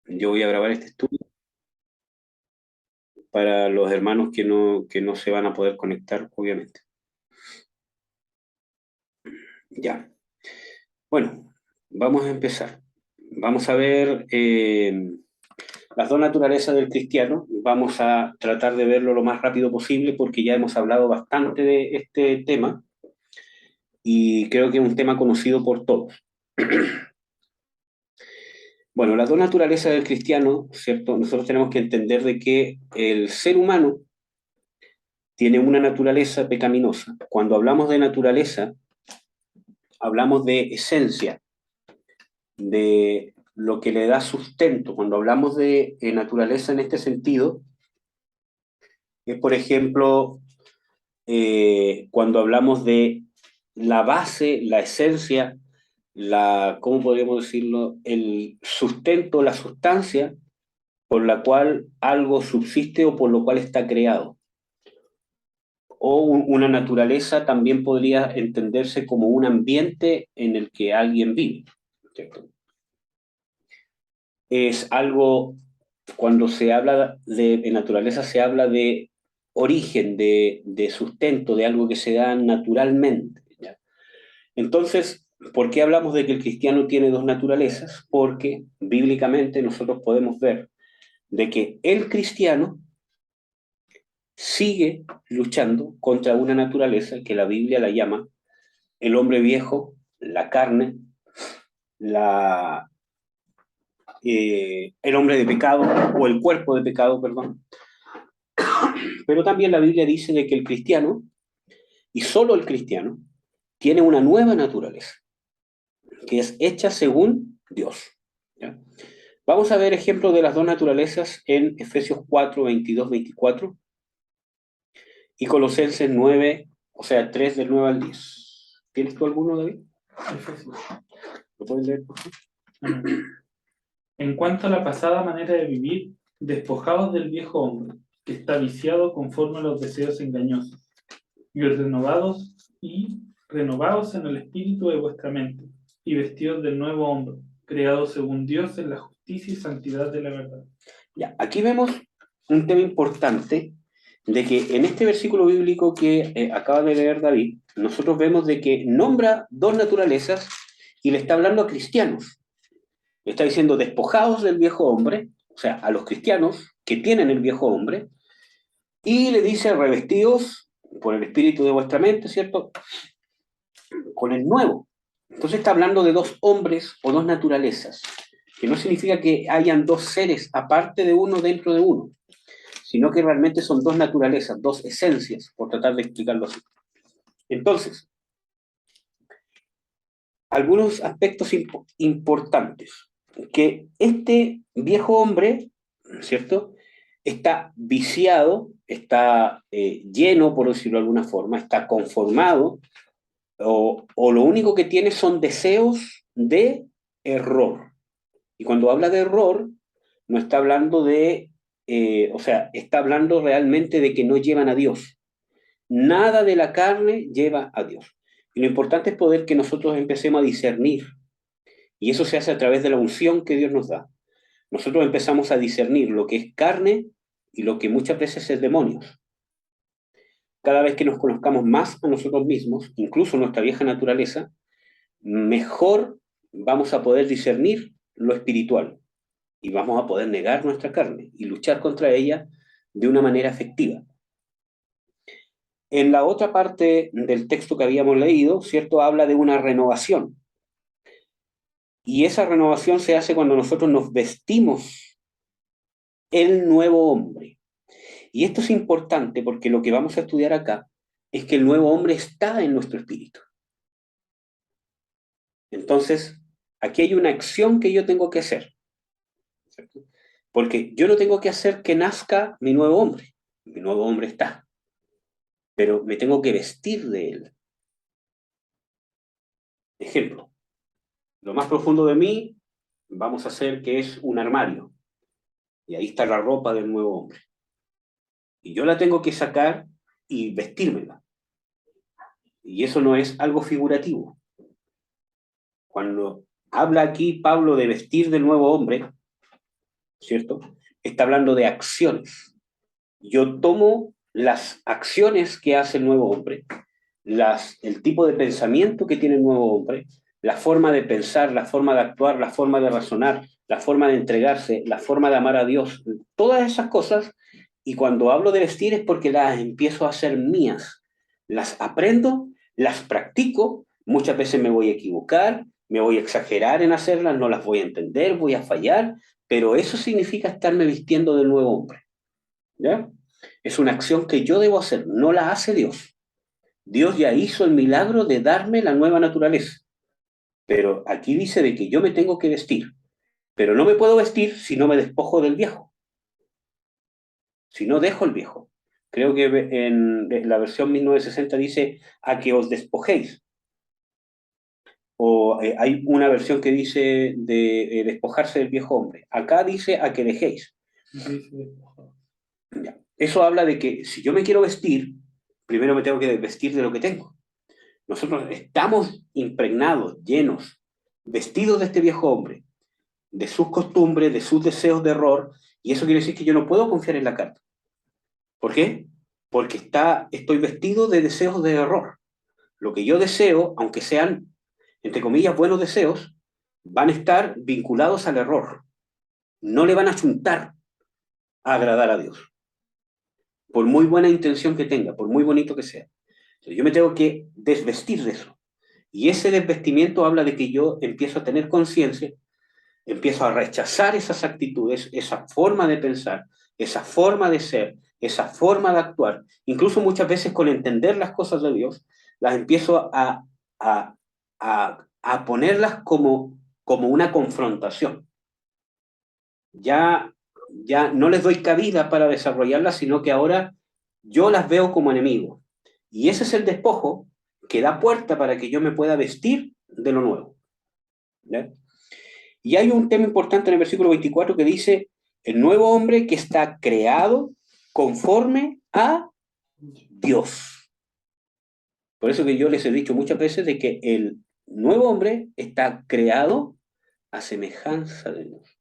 Yo voy a grabar este estudio para los hermanos que no se van a poder conectar, obviamente. Ya. Bueno, vamos a empezar. Vamos a ver las dos naturalezas del cristiano. Vamos a tratar de verlo lo más rápido posible porque ya hemos hablado bastante de este tema y creo que es un tema conocido por todos. Bueno, las dos naturalezas del cristiano, ¿cierto? Nosotros tenemos que entender de que el ser humano tiene una naturaleza pecaminosa. Cuando hablamos de naturaleza, hablamos de esencia, de lo que le da sustento. Cuando hablamos de naturaleza en este sentido, es por ejemplo, cuando hablamos de la base, la esencia, ¿cómo podríamos decirlo? El sustento, la sustancia por la cual algo subsiste o por lo cual está creado. O una naturaleza también podría entenderse como un ambiente en el que alguien vive, ¿cierto? Es algo, cuando se habla de naturaleza, se habla de origen, de sustento, de algo que se da naturalmente, ¿ya? Entonces, ¿por qué hablamos de que el cristiano tiene dos naturalezas? Porque bíblicamente nosotros podemos ver de que el cristiano sigue luchando contra una naturaleza que la Biblia la llama el hombre viejo, la carne, la, el hombre de pecado, o el cuerpo de pecado, perdón. Pero también la Biblia dice de que el cristiano, y solo el cristiano, tiene una nueva naturaleza, que es hecha según Dios. ¿Ya? Vamos a ver ejemplos de las dos naturalezas en Efesios 4, 22, 24 y Colosenses 9, o sea, 3 del 9 al 10. ¿Tienes tú alguno, David? Efesios. ¿Lo puedes leer, por favor? Amén. En cuanto a la pasada manera de vivir, despojados del viejo hombre, que está viciado conforme a los deseos engañosos, y renovados en el espíritu de vuestra mente, y vestidos del nuevo hombre, creado según Dios en la justicia y santidad de la verdad. Ya, aquí vemos un tema importante de que en este versículo bíblico que acaba de leer David, nosotros vemos de que nombra dos naturalezas y le está hablando a cristianos. Le está diciendo despojados del viejo hombre, o sea, a los cristianos que tienen el viejo hombre, y le dice revestidos por el espíritu de vuestra mente, ¿cierto? Con el nuevo. Entonces está hablando de dos hombres o dos naturalezas, que no significa que hayan dos seres aparte de uno dentro de uno, sino que realmente son dos naturalezas, dos esencias, por tratar de explicarlo así. Entonces, algunos aspectos importantes, que este viejo hombre, ¿cierto? Está viciado, está lleno, por decirlo de alguna forma, está conformado, o lo único que tiene son deseos de error. Y cuando habla de error, no está hablando o sea, está hablando realmente de que no llevan a Dios. Nada de la carne lleva a Dios. Y lo importante es poder que nosotros empecemos a discernir. Y eso se hace a través de la unción que Dios nos da. Nosotros empezamos a discernir lo que es carne y lo que muchas veces es demonios. Cada vez que nos conozcamos más a nosotros mismos, incluso nuestra vieja naturaleza, mejor vamos a poder discernir lo espiritual y vamos a poder negar nuestra carne y luchar contra ella de una manera efectiva. En la otra parte del texto que habíamos leído, ¿cierto? Habla de una renovación. Y esa renovación se hace cuando nosotros nos vestimos el nuevo hombre. Y esto es importante porque lo que vamos a estudiar acá es que el nuevo hombre está en nuestro espíritu. Entonces, aquí hay una acción que yo tengo que hacer, ¿cierto? Porque yo no tengo que hacer que nazca mi nuevo hombre. Mi nuevo hombre está, pero me tengo que vestir de él. Ejemplo, lo más profundo de mí, vamos a hacer que es un armario. Y ahí está la ropa del nuevo hombre. Y yo la tengo que sacar y vestírmela. Y eso no es algo figurativo. Cuando habla aquí Pablo de vestir del nuevo hombre, ¿cierto? Está hablando de acciones. Yo tomo las acciones que hace el nuevo hombre, el tipo de pensamiento que tiene el nuevo hombre, la forma de pensar, la forma de actuar, la forma de razonar, la forma de entregarse, la forma de amar a Dios, todas esas cosas. Y cuando hablo de vestir es porque las empiezo a hacer mías. Las aprendo, las practico, muchas veces me voy a equivocar, me voy a exagerar en hacerlas, no las voy a entender, voy a fallar, pero eso significa estarme vistiendo del nuevo hombre. ¿Ya? Es una acción que yo debo hacer, no la hace Dios. Dios ya hizo el milagro de darme la nueva naturaleza, pero aquí dice de que yo me tengo que vestir, pero no me puedo vestir si no me despojo del viejo, si no dejo el viejo. Creo que en la versión 1960 dice a que os despojéis, o hay una versión que dice de despojarse del viejo hombre. Acá dice a que dejéis. Ya. Eso habla de que si yo me quiero vestir, primero me tengo que vestir de lo que tengo. Nosotros estamos impregnados, llenos, vestidos de este viejo hombre, de sus costumbres, de sus deseos de error, y eso quiere decir que yo no puedo confiar en la carta. ¿Por qué? Porque estoy vestido de deseos de error. Lo que yo deseo, aunque sean, entre comillas, buenos deseos, van a estar vinculados al error. No le van a chuntar a agradar a Dios, por muy buena intención que tenga, por muy bonito que sea. Entonces, yo me tengo que desvestir de eso. Y ese desvestimiento habla de que yo empiezo a tener conciencia, empiezo a rechazar esas actitudes, esa forma de pensar, esa forma de ser, esa forma de actuar, incluso muchas veces con entender las cosas de Dios, las empiezo a ponerlas como una confrontación. Ya, ya no les doy cabida para desarrollarlas, sino que ahora yo las veo como enemigos. Y ese es el despojo que da puerta para que yo me pueda vestir de lo nuevo. ¿Ya? Y hay un tema importante en el versículo 24 que dice, el nuevo hombre que está creado conforme a Dios. Por eso que yo les he dicho muchas veces de que el nuevo hombre está creado a semejanza de Dios.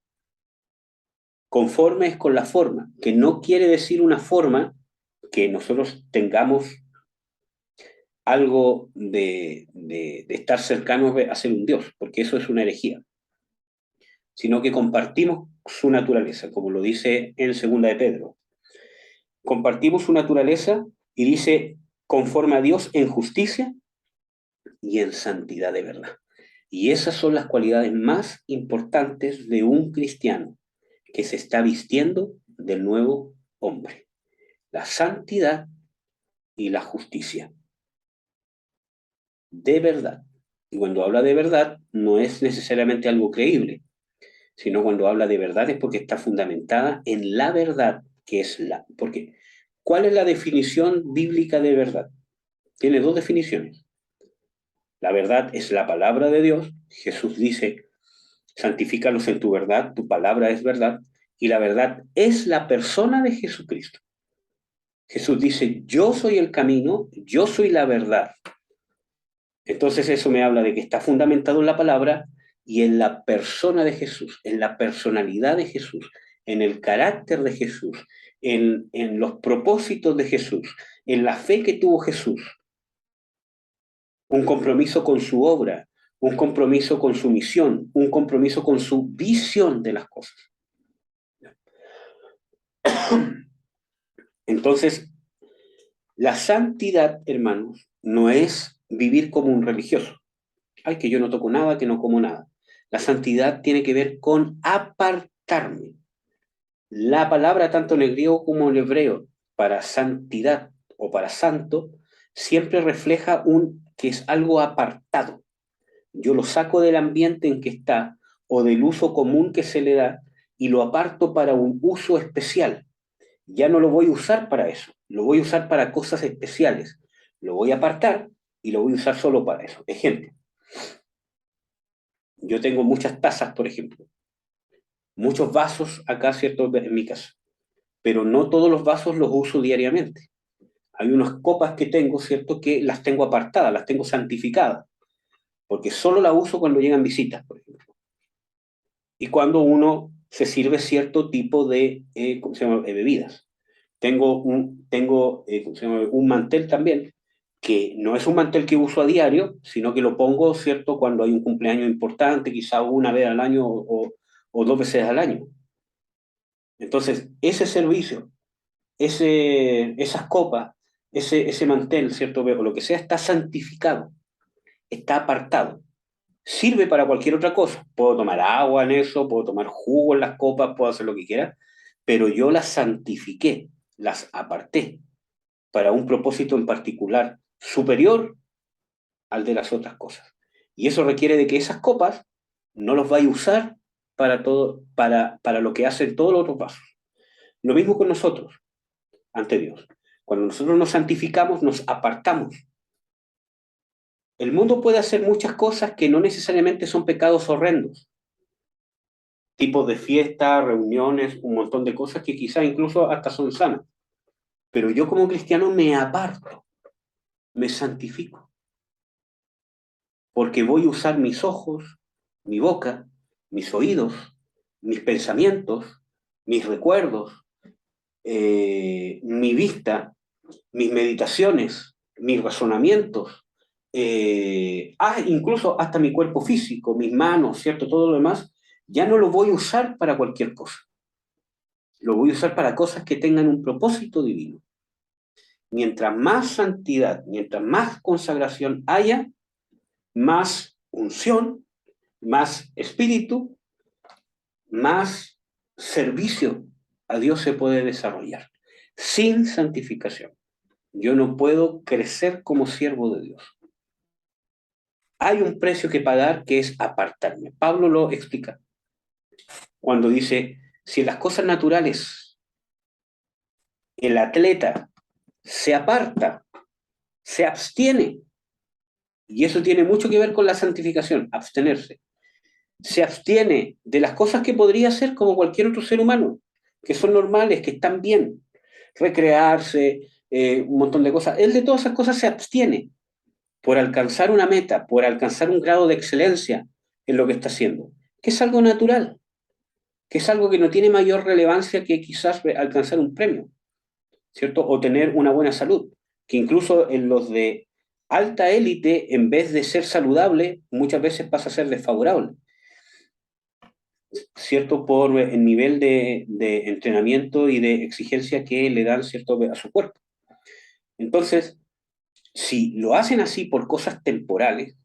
Conforme es con la forma, que no quiere decir una forma que nosotros tengamos algo de estar cercanos a ser un Dios, porque eso es una herejía, sino que compartimos su naturaleza, como lo dice en segunda de Pedro. Compartimos su naturaleza y dice, conforme a Dios en justicia y en santidad de verdad. Y esas son las cualidades más importantes de un cristiano que se está vistiendo del nuevo hombre. La santidad y la justicia. De verdad. Y cuando habla de verdad, no es necesariamente algo creíble, sino cuando habla de verdad es porque está fundamentada en la verdad, que es la... Porque, ¿cuál es la definición bíblica de verdad? Tiene dos definiciones. La verdad es la palabra de Dios. Jesús dice, santifícalos en tu verdad, tu palabra es verdad. Y la verdad es la persona de Jesucristo. Jesús dice, yo soy el camino, yo soy la verdad. Entonces eso me habla de que está fundamentado en la palabra y en la persona de Jesús, en la personalidad de Jesús, en el carácter de Jesús, en los propósitos de Jesús, en la fe que tuvo Jesús. Un compromiso con su obra, un compromiso con su misión, un compromiso con su visión de las cosas. Entonces, la santidad, hermanos, no es vivir como un religioso. Ay, que yo no toco nada, que no como nada. La santidad tiene que ver con apartarme. La palabra, tanto en el griego como en el hebreo, para santidad o para santo, siempre refleja que es algo apartado. Yo lo saco del ambiente en que está o del uso común que se le da y lo aparto para un uso especial. Ya no lo voy a usar para eso, lo voy a usar para cosas especiales. Lo voy a apartar y lo voy a usar solo para eso. Ejemplo, yo tengo muchas tazas, por ejemplo, muchos vasos acá, ¿cierto?, en mi casa, pero no todos los vasos los uso diariamente. Hay unas copas que tengo, ¿cierto?, que las tengo apartadas, las tengo santificadas, porque solo las uso cuando llegan visitas, por ejemplo. Y cuando uno se sirve cierto tipo de ¿cómo se llama? Bebidas. ¿Cómo se llama? Un mantel también, que no es un mantel que uso a diario, sino que lo pongo, ¿cierto?, cuando hay un cumpleaños importante, quizá una vez al año o dos veces al año. Entonces, ese servicio, esas copas, ese mantel, ¿cierto?, o lo que sea, está santificado, está apartado. Sirve para cualquier otra cosa. Puedo tomar agua en eso, puedo tomar jugo en las copas, puedo hacer lo que quiera, pero yo las santifiqué, las aparté para un propósito en particular, superior al de las otras cosas. Y eso requiere de que esas copas no los vaya a usar para todo, para lo que hacen todos los otros vasos. Lo mismo con nosotros, ante Dios. Cuando nosotros nos santificamos, nos apartamos. El mundo puede hacer muchas cosas que no necesariamente son pecados horrendos, tipos de fiestas, reuniones, un montón de cosas que quizás incluso hasta son sanas. Pero yo como cristiano me aparto, me santifico, porque voy a usar mis ojos, mi boca, mis oídos, mis pensamientos, mis recuerdos, mi vista, mis meditaciones, mis razonamientos, incluso hasta mi cuerpo físico, mis manos, ¿cierto? Todo lo demás, ya no lo voy a usar para cualquier cosa. Lo voy a usar para cosas que tengan un propósito divino. Mientras más santidad, mientras más consagración haya, más unción, más espíritu, más servicio a Dios se puede desarrollar. Sin santificación, yo no puedo crecer como siervo de Dios. Hay un precio que pagar que es apartarme. Pablo lo explica cuando dice, si en las cosas naturales el atleta se aparta, se abstiene, y eso tiene mucho que ver con la santificación, abstenerse. Se abstiene de las cosas que podría hacer como cualquier otro ser humano, que son normales, que están bien, recrearse, un montón de cosas. Él de todas esas cosas se abstiene por alcanzar una meta, por alcanzar un grado de excelencia en lo que está haciendo, que es algo natural, que es algo que no tiene mayor relevancia que quizás alcanzar un premio, ¿cierto? O tener una buena salud, que incluso en los de alta élite, en vez de ser saludable, muchas veces pasa a ser desfavorable, ¿cierto? Por el nivel de entrenamiento y de exigencia que le dan, ¿cierto?, a su cuerpo. Entonces, si lo hacen así por cosas temporales,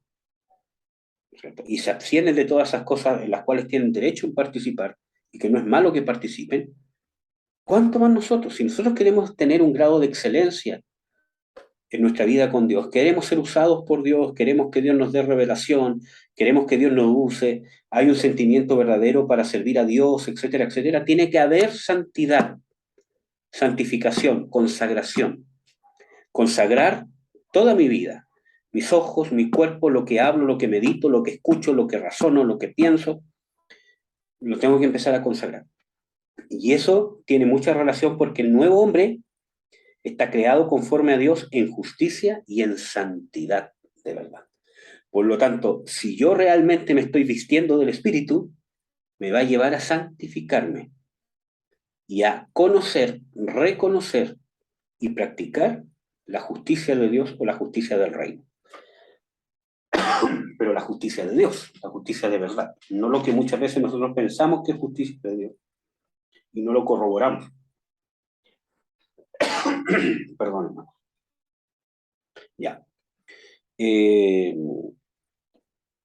¿cierto?, y se abstienen de todas esas cosas en las cuales tienen derecho a participar, y que no es malo que participen, ¿cuánto más nosotros? Si nosotros queremos tener un grado de excelencia en nuestra vida con Dios, queremos ser usados por Dios, queremos que Dios nos dé revelación, queremos que Dios nos use, hay un sentimiento verdadero para servir a Dios, etcétera, etcétera, tiene que haber santidad, santificación, consagración. Consagrar toda mi vida, mis ojos, mi cuerpo, lo que hablo, lo que medito, lo que escucho, lo que razono, lo que pienso, lo tengo que empezar a consagrar. Y eso tiene mucha relación porque el nuevo hombre está creado conforme a Dios en justicia y en santidad de verdad. Por lo tanto, si yo realmente me estoy vistiendo del Espíritu, me va a llevar a santificarme y a conocer, reconocer y practicar la justicia de Dios o la justicia del reino. Pero la justicia de Dios, la justicia de verdad, no lo que muchas veces nosotros pensamos que es justicia de Dios y no lo corroboramos. Perdón, hermano. Ya.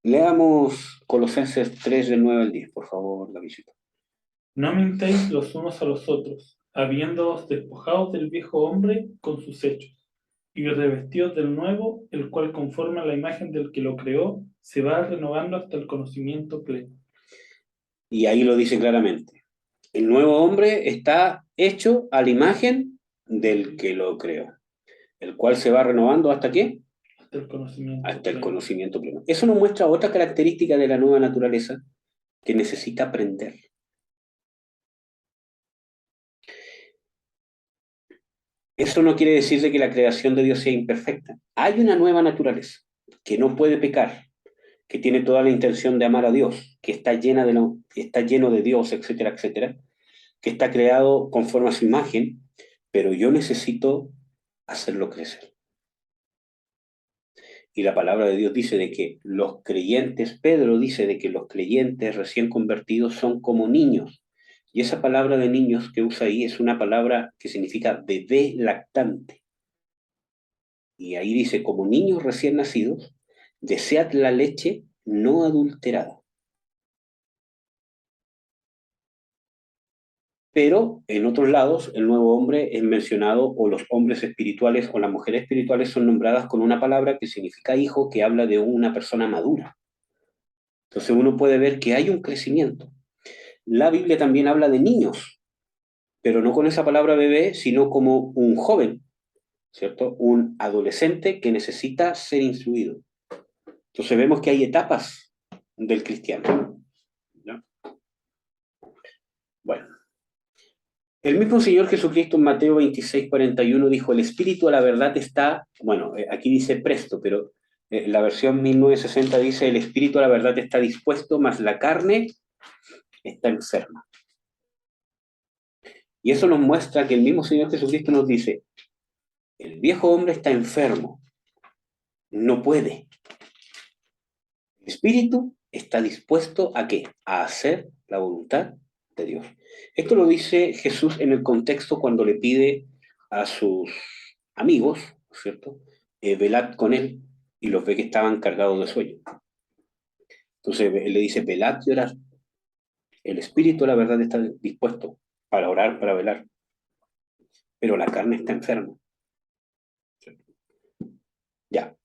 Leamos Colosenses 3, del 9 al 10, por favor, la visita. No mintáis los unos a los otros, habiéndoos despojados del viejo hombre con sus hechos, y revestidos del nuevo, el cual conforme a la imagen del que lo creó, se va renovando hasta el conocimiento pleno. Y ahí lo dice claramente. El nuevo hombre está hecho a la imagen del que lo creó, el cual se va renovando ¿hasta qué? Hasta el conocimiento Hasta el pleno. conocimiento pleno. Eso nos muestra otra característica de la nueva naturaleza que necesita aprender. Eso no quiere decir de que la creación de Dios sea imperfecta. Hay una nueva naturaleza que no puede pecar, que tiene toda la intención de amar a Dios, que está, está lleno de Dios, etcétera, etcétera, que está creado conforme a su imagen, pero yo necesito hacerlo crecer. Y la palabra de Dios dice de que los creyentes, Pedro dice de que los creyentes recién convertidos son como niños. Y esa palabra de niños que usa ahí es una palabra que significa bebé lactante. Y ahí dice, como niños recién nacidos, desead la leche no adulterada. Pero en otros lados, el nuevo hombre es mencionado, o los hombres espirituales o las mujeres espirituales son nombradas con una palabra que significa hijo, que habla de una persona madura. Entonces uno puede ver que hay un crecimiento. La Biblia también habla de niños, pero no con esa palabra bebé, sino como un joven, ¿cierto? Un adolescente que necesita ser instruido. Entonces vemos que hay etapas del cristiano, ¿no? Bueno, el mismo Señor Jesucristo en Mateo 26:41 dijo, el espíritu a la verdad está, bueno, aquí dice presto, pero la versión 1960 dice, el espíritu a la verdad está dispuesto, mas la carne está enferma. Y eso nos muestra que el mismo Señor Jesucristo nos dice, el viejo hombre está enfermo, no puede. El espíritu está dispuesto ¿a qué? A hacer la voluntad de Dios. Esto lo dice Jesús en el contexto cuando le pide a sus amigos, ¿cierto? Velad con él, y los ve que estaban cargados de sueño. Entonces él le dice, velad y orad. El espíritu, la verdad, está dispuesto para orar, para velar, pero la carne está enferma. Ya.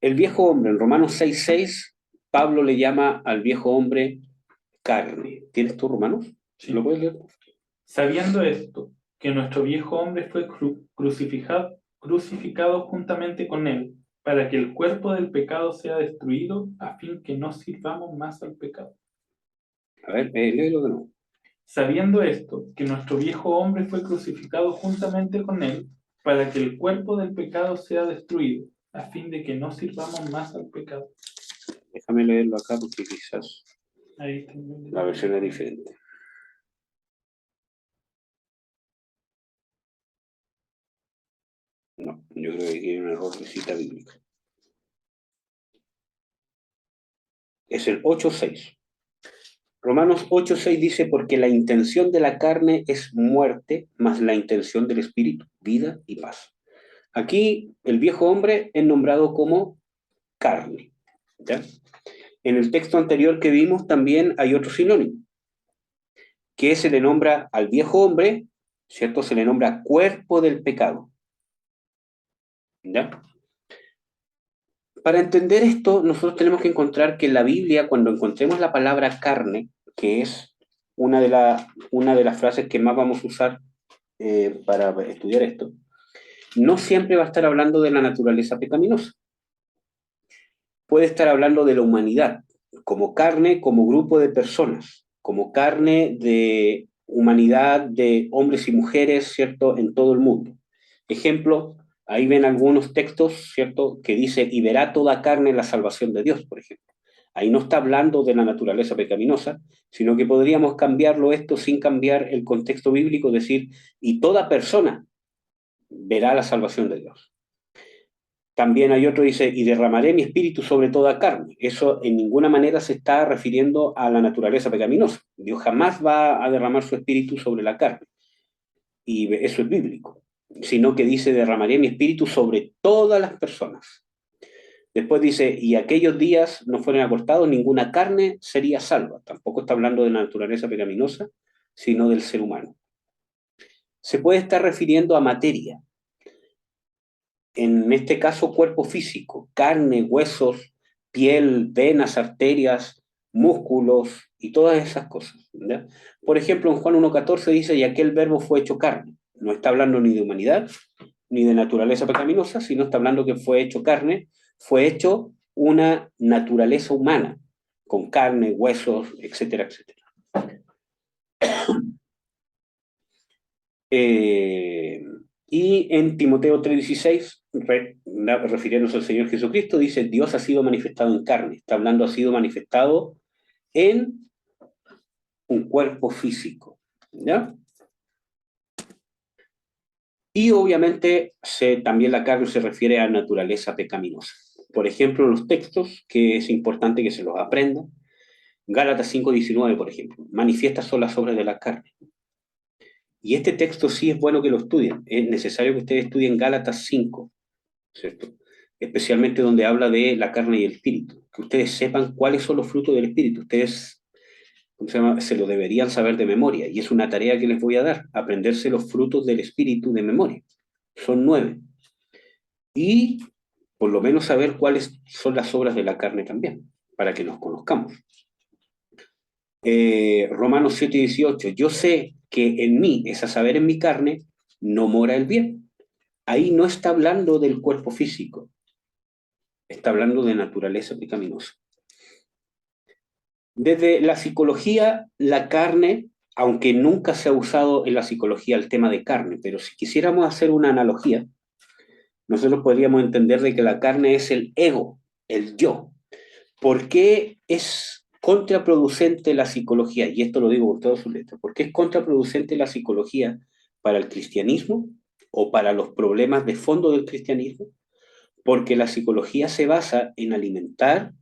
El viejo hombre, en Romanos 6:6, Pablo le llama al viejo hombre carne. ¿Tienes tú Romanos? Sí. ¿Lo puedes leer? Sabiendo esto, que nuestro viejo hombre fue crucificado juntamente con él, para que el cuerpo del pecado sea destruido, a fin que no sirvamos más al pecado. A ver, léelo de nuevo. Sabiendo esto, que nuestro viejo hombre fue crucificado juntamente con él, para que el cuerpo del pecado sea destruido, a fin de que no sirvamos más al pecado. Déjame leerlo acá porque quizás Ahí tengo. la versión es diferente. No, yo creo que aquí hay un error de cita bíblica. Es el 8:6. Romanos 8:6 dice, porque la intención de la carne es muerte, mas la intención del espíritu, vida y paz. Aquí el viejo hombre es nombrado como carne. ¿Ya? En el texto anterior que vimos también hay otro sinónimo, que se le nombra al viejo hombre, ¿cierto? Se le nombra cuerpo del pecado. ¿Ya? Para entender esto, nosotros tenemos que encontrar que en la Biblia, cuando encontremos la palabra carne, que es una de las frases que más vamos a usar para estudiar esto, no siempre va a estar hablando de la naturaleza pecaminosa. Puede estar hablando de la humanidad, como carne, como grupo de personas, como carne de humanidad de hombres y mujeres, ¿cierto?, en todo el mundo. Ejemplo, ahí ven algunos textos, ¿cierto?, que dice, y verá toda carne la salvación de Dios, por ejemplo. Ahí no está hablando de la naturaleza pecaminosa, sino que podríamos cambiarlo esto sin cambiar el contexto bíblico, decir, y toda persona verá la salvación de Dios. También hay otro que dice, y derramaré mi espíritu sobre toda carne. Eso en ninguna manera se está refiriendo a la naturaleza pecaminosa. Dios jamás va a derramar su espíritu sobre la carne. Y eso es bíblico. Sino que dice, derramaré mi espíritu sobre todas las personas. Después dice, y aquellos días no fueron acortados, ninguna carne sería salva. Tampoco está hablando de la naturaleza pecaminosa, sino del ser humano. Se puede estar refiriendo a materia. En este caso, cuerpo físico, carne, huesos, piel, venas, arterias, músculos y todas esas cosas. ¿Ya? Por ejemplo, en Juan 1:14 dice, y aquel verbo fue hecho carne. No está hablando ni de humanidad, ni de naturaleza pecaminosa, sino está hablando que fue hecho carne, fue hecho una naturaleza humana, con carne, huesos, etcétera, etcétera. Y en Timoteo 3:16, refiriéndose al Señor Jesucristo, dice, Dios ha sido manifestado en carne. Está hablando, ha sido manifestado en un cuerpo físico. ¿Ya? Y obviamente también la carne se refiere a naturaleza pecaminosa. Por ejemplo, los textos, que es importante que se los aprendan. Gálatas 5:19, por ejemplo. Manifiestas son las obras de la carne. Y este texto sí es bueno que lo estudien. Es necesario que ustedes estudien Gálatas 5, ¿cierto? Especialmente donde habla de la carne y el espíritu. Que ustedes sepan cuáles son los frutos del espíritu. Ustedes, ¿cómo se llama? Se lo deberían saber de memoria. Y es una tarea que les voy a dar, aprenderse los frutos del espíritu de memoria. Son 9. Y por lo menos saber cuáles son las obras de la carne también, para que nos conozcamos. Romanos 7:18, yo sé que en mí, es a saber, en mi carne, no mora el bien. Ahí no está hablando del cuerpo físico, está hablando de naturaleza pecaminosa. Desde la psicología, la carne, aunque nunca se ha usado en la psicología el tema de carne, pero si quisiéramos hacer una analogía, nosotros podríamos entender de que la carne es el ego, el yo. ¿Por qué es contraproducente la psicología? Y esto lo digo con todas sus letras. ¿Por qué es contraproducente la psicología para el cristianismo o para los problemas de fondo del cristianismo? Porque la psicología se basa en alimentar,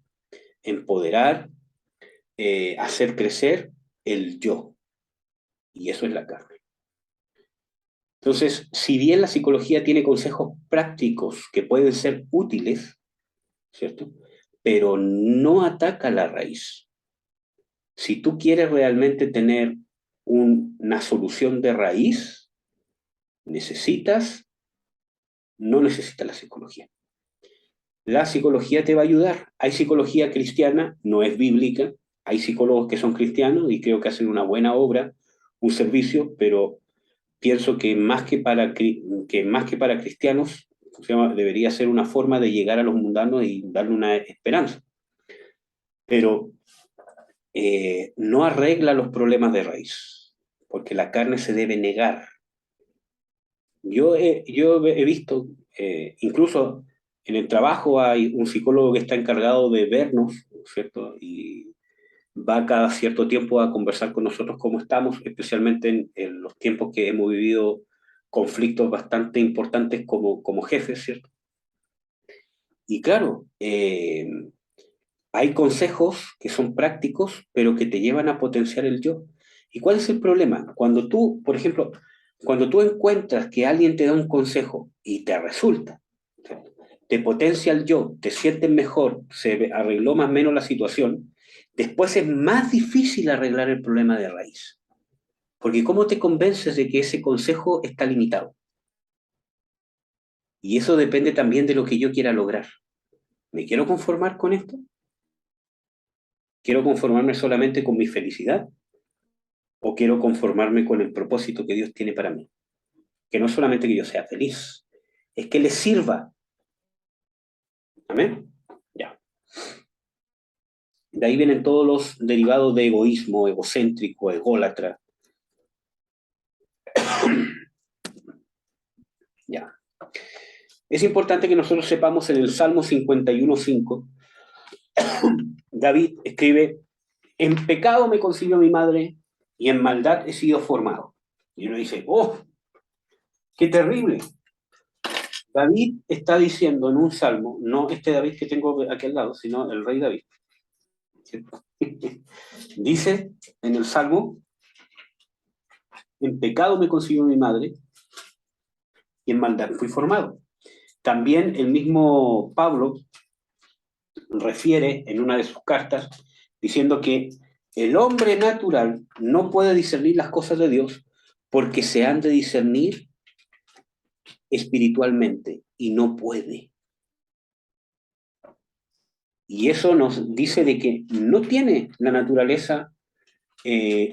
empoderar, hacer crecer el yo. Y eso es la carne. Entonces, si bien la psicología tiene consejos prácticos que pueden ser útiles, ¿cierto? Pero no ataca la raíz. Si tú quieres realmente tener una solución de raíz, no necesitas la psicología. La psicología te va a ayudar. Hay psicología cristiana, no es bíblica. Hay psicólogos que son cristianos y creo que hacen una buena obra, un servicio, pero pienso que más que para cristianos, debería ser una forma de llegar a los mundanos y darle una esperanza. Pero no arregla los problemas de raíz, porque la carne se debe negar. Yo he visto, incluso en el trabajo hay un psicólogo que está encargado de vernos, ¿cierto? Y va cada cierto tiempo a conversar con nosotros cómo estamos, especialmente en los tiempos que hemos vivido conflictos bastante importantes como jefes, ¿cierto? Y claro, hay consejos que son prácticos, pero que te llevan a potenciar el yo. ¿Y cuál es el problema? Cuando tú, por ejemplo, cuando tú encuentras que alguien te da un consejo y te resulta, te potencia el yo, te sientes mejor, se arregló más o menos la situación, después es más difícil arreglar el problema de raíz. Porque ¿cómo te convences de que ese consejo está limitado? Y eso depende también de lo que yo quiera lograr. ¿Me quiero conformar con esto? ¿Quiero conformarme solamente con mi felicidad? ¿O quiero conformarme con el propósito que Dios tiene para mí? Que no solamente que yo sea feliz, es que le sirva. ¿Amén? Ya. De ahí vienen todos los derivados de egoísmo, egocéntrico, ególatra. Ya. Es importante que nosotros sepamos en el Salmo 51:5, David escribe, en pecado me concibió mi madre y en maldad he sido formado. Y uno dice, ¡oh, qué terrible! David está diciendo en un salmo, no este David que tengo aquí al lado, sino el rey David. ¿Cierto? Dice en el salmo, en pecado me concibió mi madre y en maldad fui formado. También el mismo Pablo refiere en una de sus cartas diciendo que el hombre natural no puede discernir las cosas de Dios porque se han de discernir espiritualmente y no puede. Y eso nos dice de que no tiene la naturaleza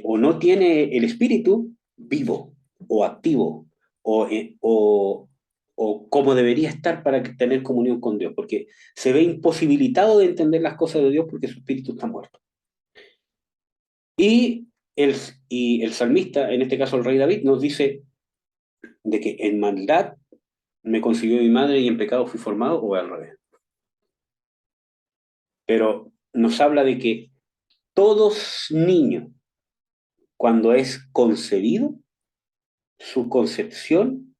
o no tiene el espíritu vivo o activo o como debería estar para tener comunión con Dios, porque se ve imposibilitado de entender las cosas de Dios porque su espíritu está muerto. Y el salmista, en este caso el rey David, nos dice, de que en maldad me concibió mi madre y en pecado fui formado, o al revés. Pero nos habla de que todos niños, cuando es concebido, su concepción,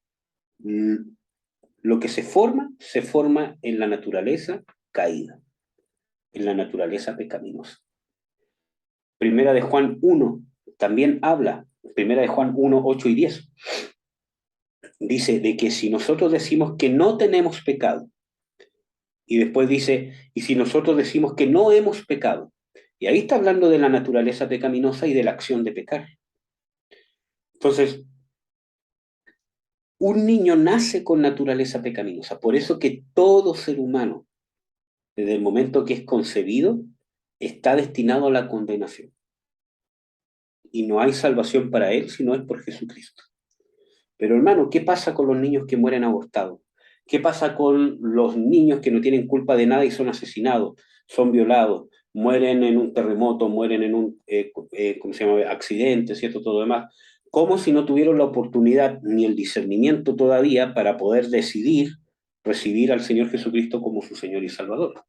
lo que se forma en la naturaleza caída, en la naturaleza pecaminosa. Primera de Juan 1 también habla, Primera de Juan 1, 8 y 10, dice de que si nosotros decimos que no tenemos pecado, y después dice, y si nosotros decimos que no hemos pecado, y ahí está hablando de la naturaleza pecaminosa y de la acción de pecar. Entonces, un niño nace con naturaleza pecaminosa, por eso que todo ser humano, desde el momento que es concebido, está destinado a la condenación. Y no hay salvación para él si no es por Jesucristo. Pero hermano, ¿qué pasa con los niños que mueren abortados? ¿Qué pasa con los niños que no tienen culpa de nada y son asesinados, son violados, mueren en un terremoto, mueren en un ¿cómo se llama? Accidente, ¿cierto? Todo lo demás. Como si no tuvieron la oportunidad ni el discernimiento todavía para poder decidir recibir al Señor Jesucristo como su Señor y Salvador?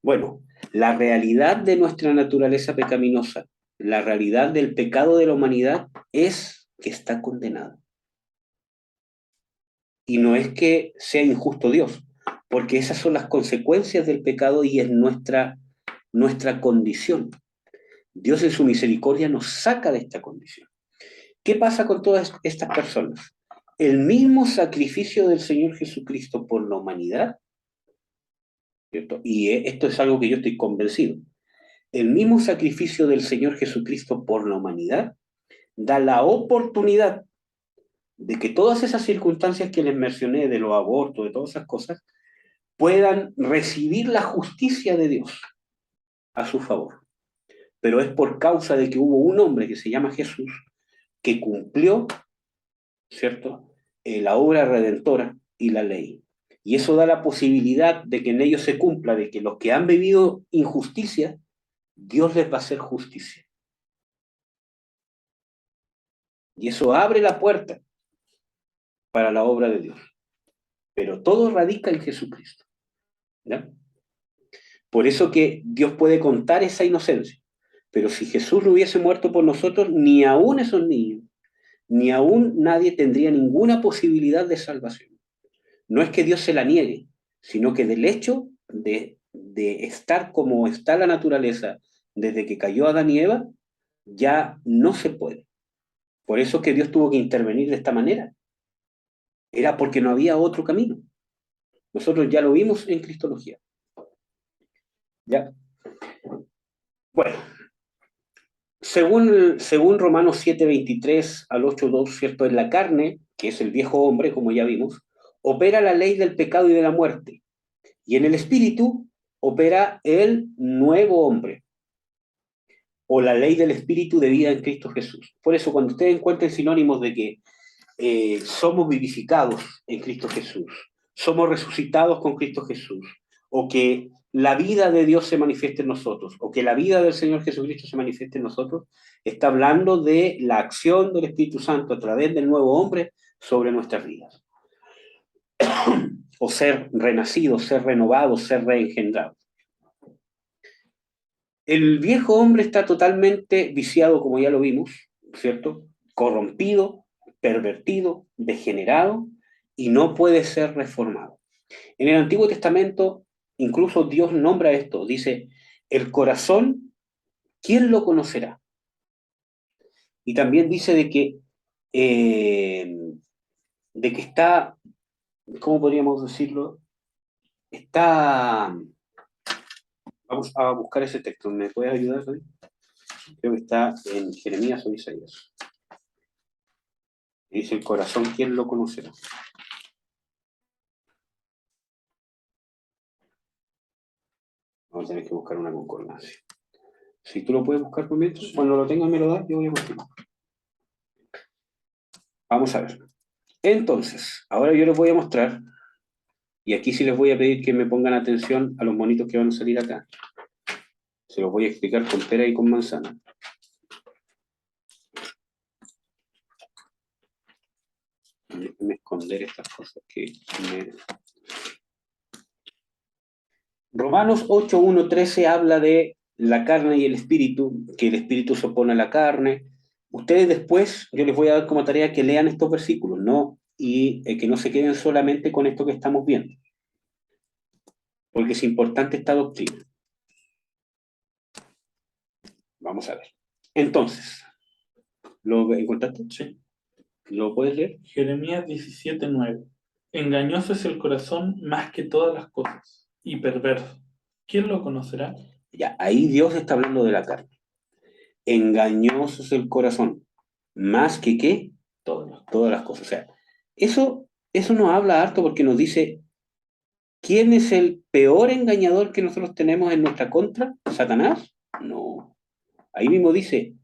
Bueno, la realidad de nuestra naturaleza pecaminosa, la realidad del pecado de la humanidad es que está condenada. Y no es que sea injusto Dios, porque esas son las consecuencias del pecado y es nuestra condición. Dios en su misericordia nos saca de esta condición. ¿Qué pasa con todas estas personas? El mismo sacrificio del Señor Jesucristo por la humanidad, ¿cierto? Y esto es algo que yo estoy convencido. El mismo sacrificio del Señor Jesucristo por la humanidad da la oportunidad de que todas esas circunstancias que les mencioné, de los abortos, de todas esas cosas, puedan recibir la justicia de Dios a su favor. Pero es por causa de que hubo un hombre que se llama Jesús que cumplió, ¿cierto?, la obra redentora y la ley. Y eso da la posibilidad de que en ellos se cumpla, de que los que han vivido injusticia, Dios les va a hacer justicia. Y eso abre la puerta para la obra de Dios. Pero todo radica en Jesucristo, ¿ya? Por eso que Dios puede contar esa inocencia. Pero si Jesús no hubiese muerto por nosotros, ni aún esos niños, ni aún nadie tendría ninguna posibilidad de salvación. No es que Dios se la niegue, sino que del hecho de estar como está la naturaleza desde que cayó Adán y Eva, ya no se puede. Por eso que Dios tuvo que intervenir de esta manera. Era porque no había otro camino. Nosotros ya lo vimos en Cristología. ¿Ya? Bueno, según Romanos 7:23 al 8:2, ¿cierto? En la carne, que es el viejo hombre, como ya vimos, opera la ley del pecado y de la muerte. Y en el espíritu opera el nuevo hombre, o la ley del espíritu de vida en Cristo Jesús. Por eso, cuando ustedes encuentren sinónimos de que somos vivificados en Cristo Jesús, somos resucitados con Cristo Jesús, o que la vida de Dios se manifieste en nosotros, o que la vida del Señor Jesucristo se manifieste en nosotros, está hablando de la acción del Espíritu Santo a través del nuevo hombre sobre nuestras vidas. O ser renacidos, ser renovados, ser reengendrados. El viejo hombre está totalmente viciado, como ya lo vimos, ¿cierto? Corrompido, pervertido, degenerado, y no puede ser reformado. En el Antiguo Testamento, incluso Dios nombra esto, dice, el corazón, ¿quién lo conocerá? Y también dice de que está, ¿cómo podríamos decirlo? Está, vamos a buscar ese texto, ¿me puedes ayudar, David? Creo que está en Jeremías o Isaías. Dice el corazón, ¿quién lo conocerá? Vamos a tener que buscar una concordancia. Si tú lo puedes buscar por mientras, cuando lo tengas me lo das, yo voy a continuar. Vamos a ver. Entonces, ahora yo les voy a mostrar, y aquí sí les voy a pedir que me pongan atención a los monitos que van a salir acá. Se los voy a explicar con pera y con manzana. Déjenme esconder estas cosas que me... Romanos 8, 1, 13 habla de la carne y el espíritu, que el espíritu se opone a la carne. Ustedes después, yo les voy a dar como tarea que lean estos versículos, ¿no? Y que no se queden solamente con esto que estamos viendo, porque es importante esta doctrina. Vamos a ver. Entonces, ¿lo encontraste? Sí. ¿Lo puedes leer? Jeremías 17:9. Engañoso es el corazón más que todas las cosas, y perverso. ¿Quién lo conocerá? Ya, ahí Dios está hablando de la carne. Engañoso es el corazón, más que qué, todas las cosas. O sea, eso nos habla harto porque nos dice, ¿quién es el peor engañador que nosotros tenemos en nuestra contra? ¿Satanás? No. Ahí mismo dice,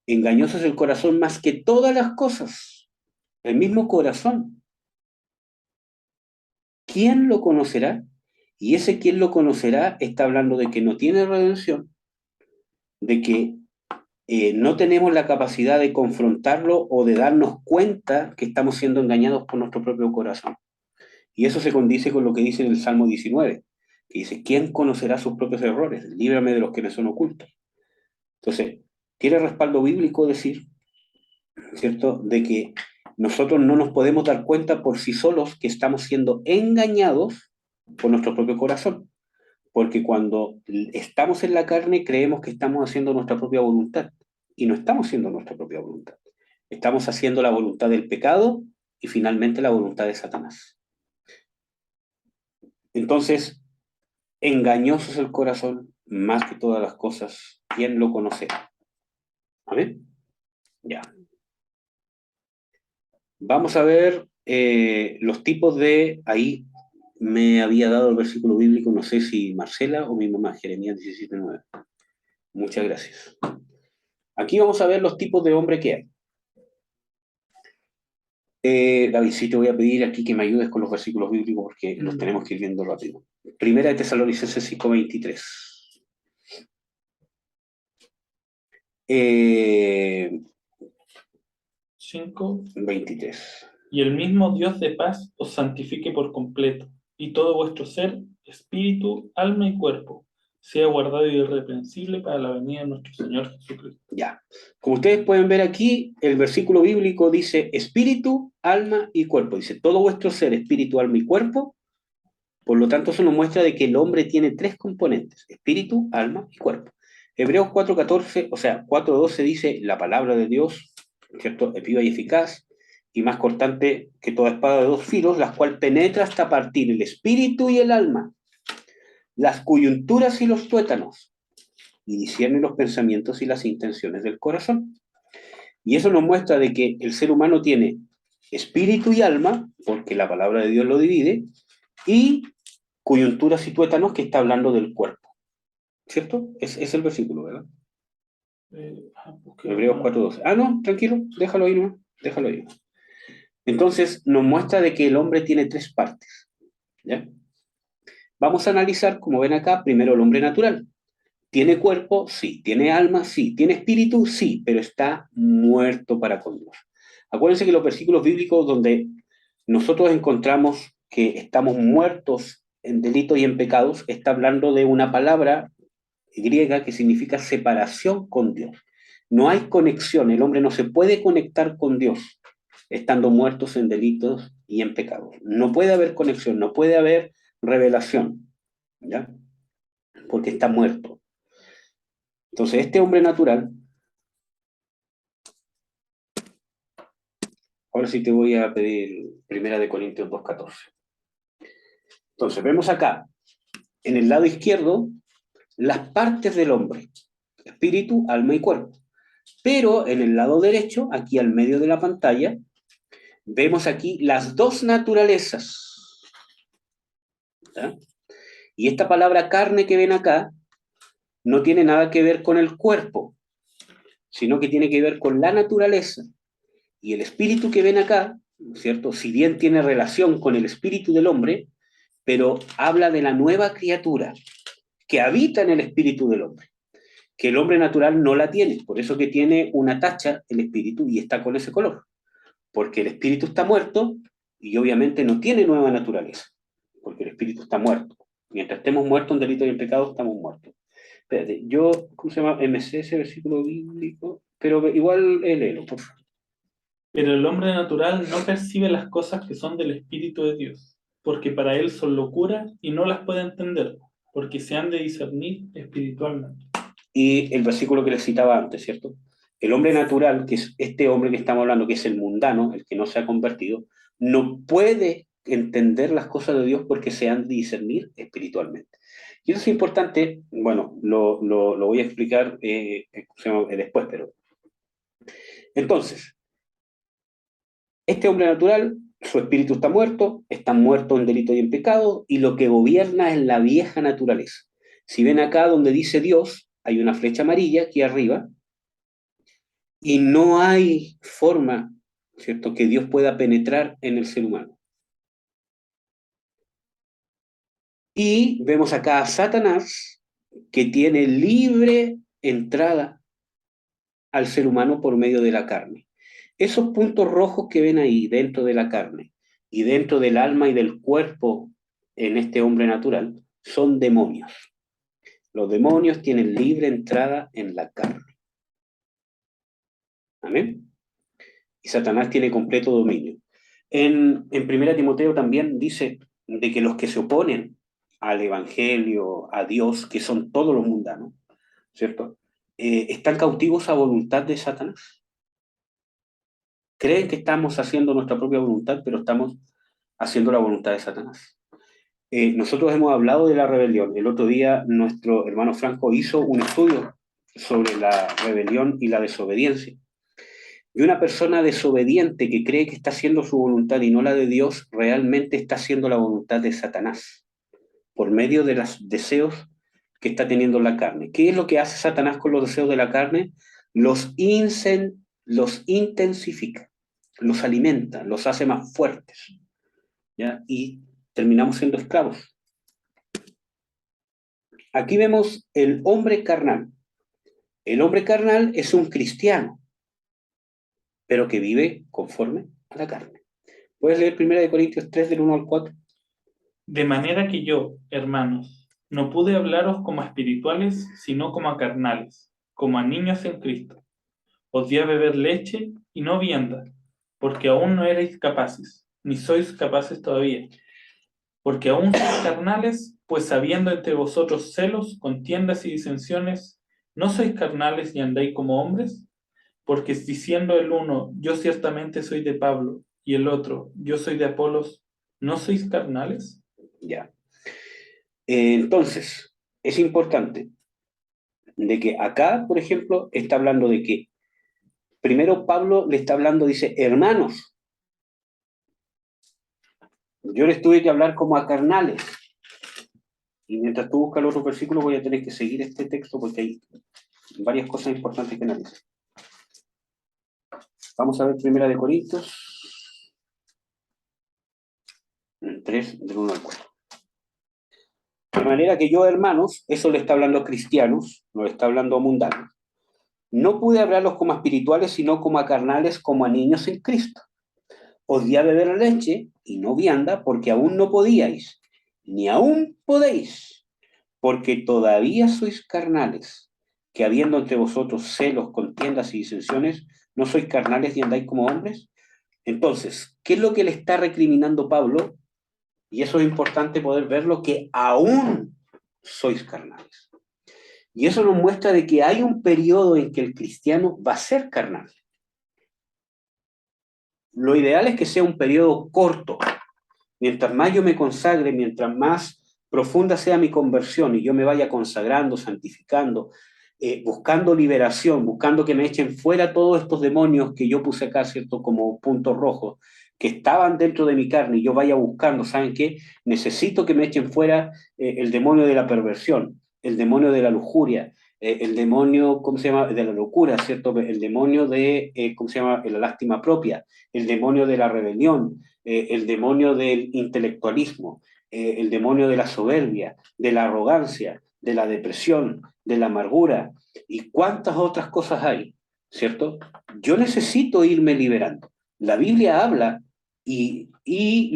engañoso es el corazón más que todas las cosas. El mismo corazón. ¿Quién lo conocerá? Y ese quien lo conocerá está hablando de que no tiene redención, de que no tenemos la capacidad de confrontarlo o de darnos cuenta que estamos siendo engañados por nuestro propio corazón. Y eso se condice con lo que dice en el Salmo 19, que dice, ¿quién conocerá sus propios errores? Líbrame de los que me son ocultos. Entonces, tiene respaldo bíblico decir, ¿cierto?, de que nosotros no nos podemos dar cuenta por sí solos que estamos siendo engañados por nuestro propio corazón. Porque cuando estamos en la carne creemos que estamos haciendo nuestra propia voluntad y no estamos haciendo nuestra propia voluntad. Estamos haciendo la voluntad del pecado y finalmente la voluntad de Satanás. Entonces, engañoso es el corazón más que todas las cosas. ¿Quién lo conocerá? ¿Amén? Ya. Vamos a ver los tipos de... Ahí me había dado el versículo bíblico, no sé si Marcela o mi mamá, Jeremías 17:9. Muchas gracias. Aquí vamos a ver los tipos de hombre que hay. David, sí te voy a pedir aquí que me ayudes con los versículos bíblicos porque los tenemos que ir viendo rápido. Primera de Tesalonicenses 5:23. 23. Y el mismo Dios de paz os santifique por completo, y todo vuestro ser, espíritu, alma y cuerpo, sea guardado irreprensible para la venida de nuestro Señor Jesucristo. Ya. Como ustedes pueden ver aquí, el versículo bíblico dice espíritu, alma y cuerpo. Dice todo vuestro ser, espíritu, alma y cuerpo. Por lo tanto, eso nos muestra de que el hombre tiene tres componentes, espíritu, alma y cuerpo. Hebreos 4:14, o sea, 4:12 dice la palabra de Dios, ¿cierto? Es viva y eficaz, y más cortante que toda espada de dos filos, la cual penetra hasta partir el espíritu y el alma, las coyunturas y los tuétanos, y discierne los pensamientos y las intenciones del corazón. Y eso nos muestra de que el ser humano tiene espíritu y alma, porque la palabra de Dios lo divide, y coyunturas y tuétanos, que está hablando del cuerpo. ¿Cierto? Es el versículo, ¿verdad? Hebreos 4:12. Ah, no, tranquilo, déjalo ahí, ¿no? Déjalo ahí. Entonces, nos muestra de que el hombre tiene tres partes. ¿Ya? Vamos a analizar, como ven acá, primero el hombre natural. ¿Tiene cuerpo? Sí. ¿Tiene alma? Sí. ¿Tiene espíritu? Sí, pero está muerto para con Dios. Acuérdense que los versículos bíblicos donde nosotros encontramos que estamos muertos en delitos y en pecados, está hablando de una palabra griega que significa separación con Dios. No hay conexión, el hombre no se puede conectar con Dios estando muertos en delitos y en pecados. No puede haber conexión, no puede haber revelación, ¿ya? Porque está muerto. Entonces, este hombre natural, ahora sí te voy a pedir 1 Corintios 2:14. Entonces, vemos acá, en el lado izquierdo, las partes del hombre, espíritu, alma y cuerpo. Pero en el lado derecho, aquí al medio de la pantalla, vemos aquí las dos naturalezas. ¿Ya? Y esta palabra carne que ven acá no tiene nada que ver con el cuerpo, sino que tiene que ver con la naturaleza. Y el espíritu que ven acá, ¿cierto? Si bien tiene relación con el espíritu del hombre, pero habla de la nueva criatura que habita en el espíritu del hombre, que el hombre natural no la tiene, por eso que tiene una tacha el espíritu y está con ese color, porque el espíritu está muerto y obviamente no tiene nueva naturaleza, porque el espíritu está muerto. Mientras estemos muertos en delito y en pecado, estamos muertos. Espérate, yo, ¿cómo se llama? MC, ese versículo bíblico, pero igual léelo, por favor. Pero el hombre natural no percibe las cosas que son del Espíritu de Dios, porque para él son locura y no las puede entender, porque se han de discernir espiritualmente. Y el versículo que les citaba antes, ¿cierto? El hombre natural, que es este hombre que estamos hablando, que es el mundano, el que no se ha convertido, no puede entender las cosas de Dios porque se han de discernir espiritualmente. Y eso es importante, bueno, lo voy a explicar después, pero... Entonces, este hombre natural, su espíritu está muerto en delito y en pecado, y lo que gobierna es la vieja naturaleza. Si ven acá donde dice Dios, hay una flecha amarilla aquí arriba, y no hay forma, ¿cierto?, que Dios pueda penetrar en el ser humano. Y vemos acá a Satanás, que tiene libre entrada al ser humano por medio de la carne. Esos puntos rojos que ven ahí dentro de la carne y dentro del alma y del cuerpo en este hombre natural son demonios. Los demonios tienen libre entrada en la carne. ¿Amén? Y Satanás tiene completo dominio. En 1 Timoteo también dice de que los que se oponen al Evangelio, a Dios, que son todos los mundanos, ¿cierto? Están cautivos a voluntad de Satanás. Creen que estamos haciendo nuestra propia voluntad, pero estamos haciendo la voluntad de Satanás. Nosotros hemos hablado de la rebelión. El otro día nuestro hermano Franco hizo un estudio sobre la rebelión y la desobediencia. Y una persona desobediente que cree que está haciendo su voluntad y no la de Dios, realmente está haciendo la voluntad de Satanás, por medio de los deseos que está teniendo la carne. ¿Qué es lo que hace Satanás con los deseos de la carne? Los intensifica, los alimenta, los hace más fuertes, ¿ya? Y terminamos siendo esclavos. Aquí vemos el hombre carnal. El hombre carnal es un cristiano, pero que vive conforme a la carne. ¿Puedes leer 1 Corintios 3 del 1 al 4? De manera que yo, hermanos, no pude hablaros como a espirituales, sino como a carnales, como a niños en Cristo. Os di a beber leche y no vianda, porque aún no erais capaces, ni sois capaces todavía. Porque aún sois carnales, pues habiendo entre vosotros celos, contiendas y disensiones, ¿no sois carnales y andáis como hombres? Porque diciendo el uno, yo ciertamente soy de Pablo, y el otro, yo soy de Apolos, ¿no sois carnales? Ya. Entonces, es importante de que acá, por ejemplo, está hablando de que primero Pablo le está hablando, dice, hermanos, yo les tuve que hablar como a carnales. Y mientras tú buscas el otro versículo, voy a tener que seguir este texto porque hay varias cosas importantes que analizar. Vamos a ver 1 Corintios 3, del 1 al 4. De manera que yo, hermanos, eso le está hablando a cristianos, no le está hablando a mundanos, no pude hablarlos como a espirituales, sino como a carnales, como a niños en Cristo. Os di a beber leche y no vianda, porque aún no podíais, ni aún podéis, porque todavía sois carnales, que habiendo entre vosotros celos, contiendas y disensiones, ¿no sois carnales y andáis como hombres? Entonces, ¿qué es lo que le está recriminando Pablo? Y eso es importante poder verlo, que aún sois carnales. Y eso nos muestra de que hay un periodo en que el cristiano va a ser carnal. Lo ideal es que sea un periodo corto. Mientras más yo me consagre, mientras más profunda sea mi conversión y yo me vaya consagrando, santificando, buscando liberación, buscando que me echen fuera todos estos demonios que yo puse acá, ¿cierto?, como puntos rojos, que estaban dentro de mi carne y yo vaya buscando, ¿saben qué? Necesito que me echen fuera el demonio de la perversión, el demonio de la lujuria, el demonio, ¿cómo se llama?, de la locura, ¿cierto? El demonio de, ¿cómo se llama?, la lástima propia, el demonio de la rebelión, el demonio del intelectualismo, el demonio de la soberbia, de la arrogancia, de la depresión, de la amargura, y cuántas otras cosas hay, ¿cierto? Yo necesito irme liberando. La Biblia habla y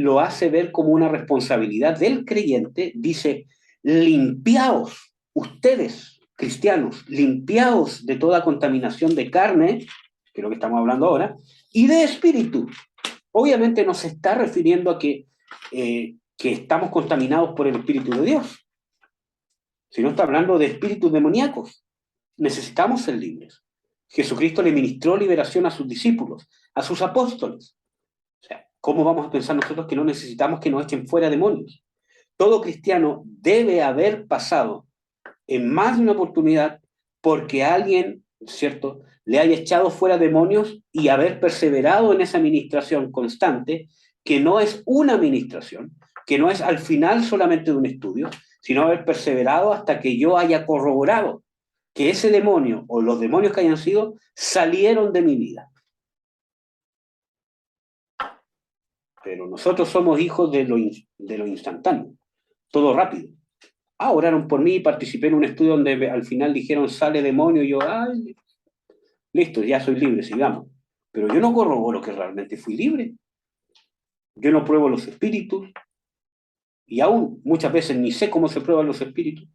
lo hace ver como una responsabilidad del creyente. Dice, limpiaos, ustedes, cristianos, limpiaos de toda contaminación de carne, que es lo que estamos hablando ahora, y de espíritu. Obviamente no se está refiriendo a que estamos contaminados por el Espíritu de Dios, sino está hablando de espíritus demoníacos. Necesitamos ser libres. Jesucristo le ministró liberación a sus discípulos, a sus apóstoles. O sea, ¿cómo vamos a pensar nosotros que no necesitamos que nos echen fuera demonios? Todo cristiano debe haber pasado en más de una oportunidad porque alguien, ¿cierto?, le haya echado fuera demonios y haber perseverado en esa administración constante, que no es una administración, que no es al final solamente de un estudio, sino haber perseverado hasta que yo haya corroborado que ese demonio o los demonios que hayan sido salieron de mi vida. Pero nosotros somos hijos de lo instantáneo, todo rápido. Oraron por mí, participé en un estudio donde al final dijeron sale demonio, y yo, ay, listo, ya soy libre, sigamos. Pero yo no corroboro que realmente fui libre. Yo no pruebo los espíritus, y aún muchas veces ni sé cómo se prueban los espíritus.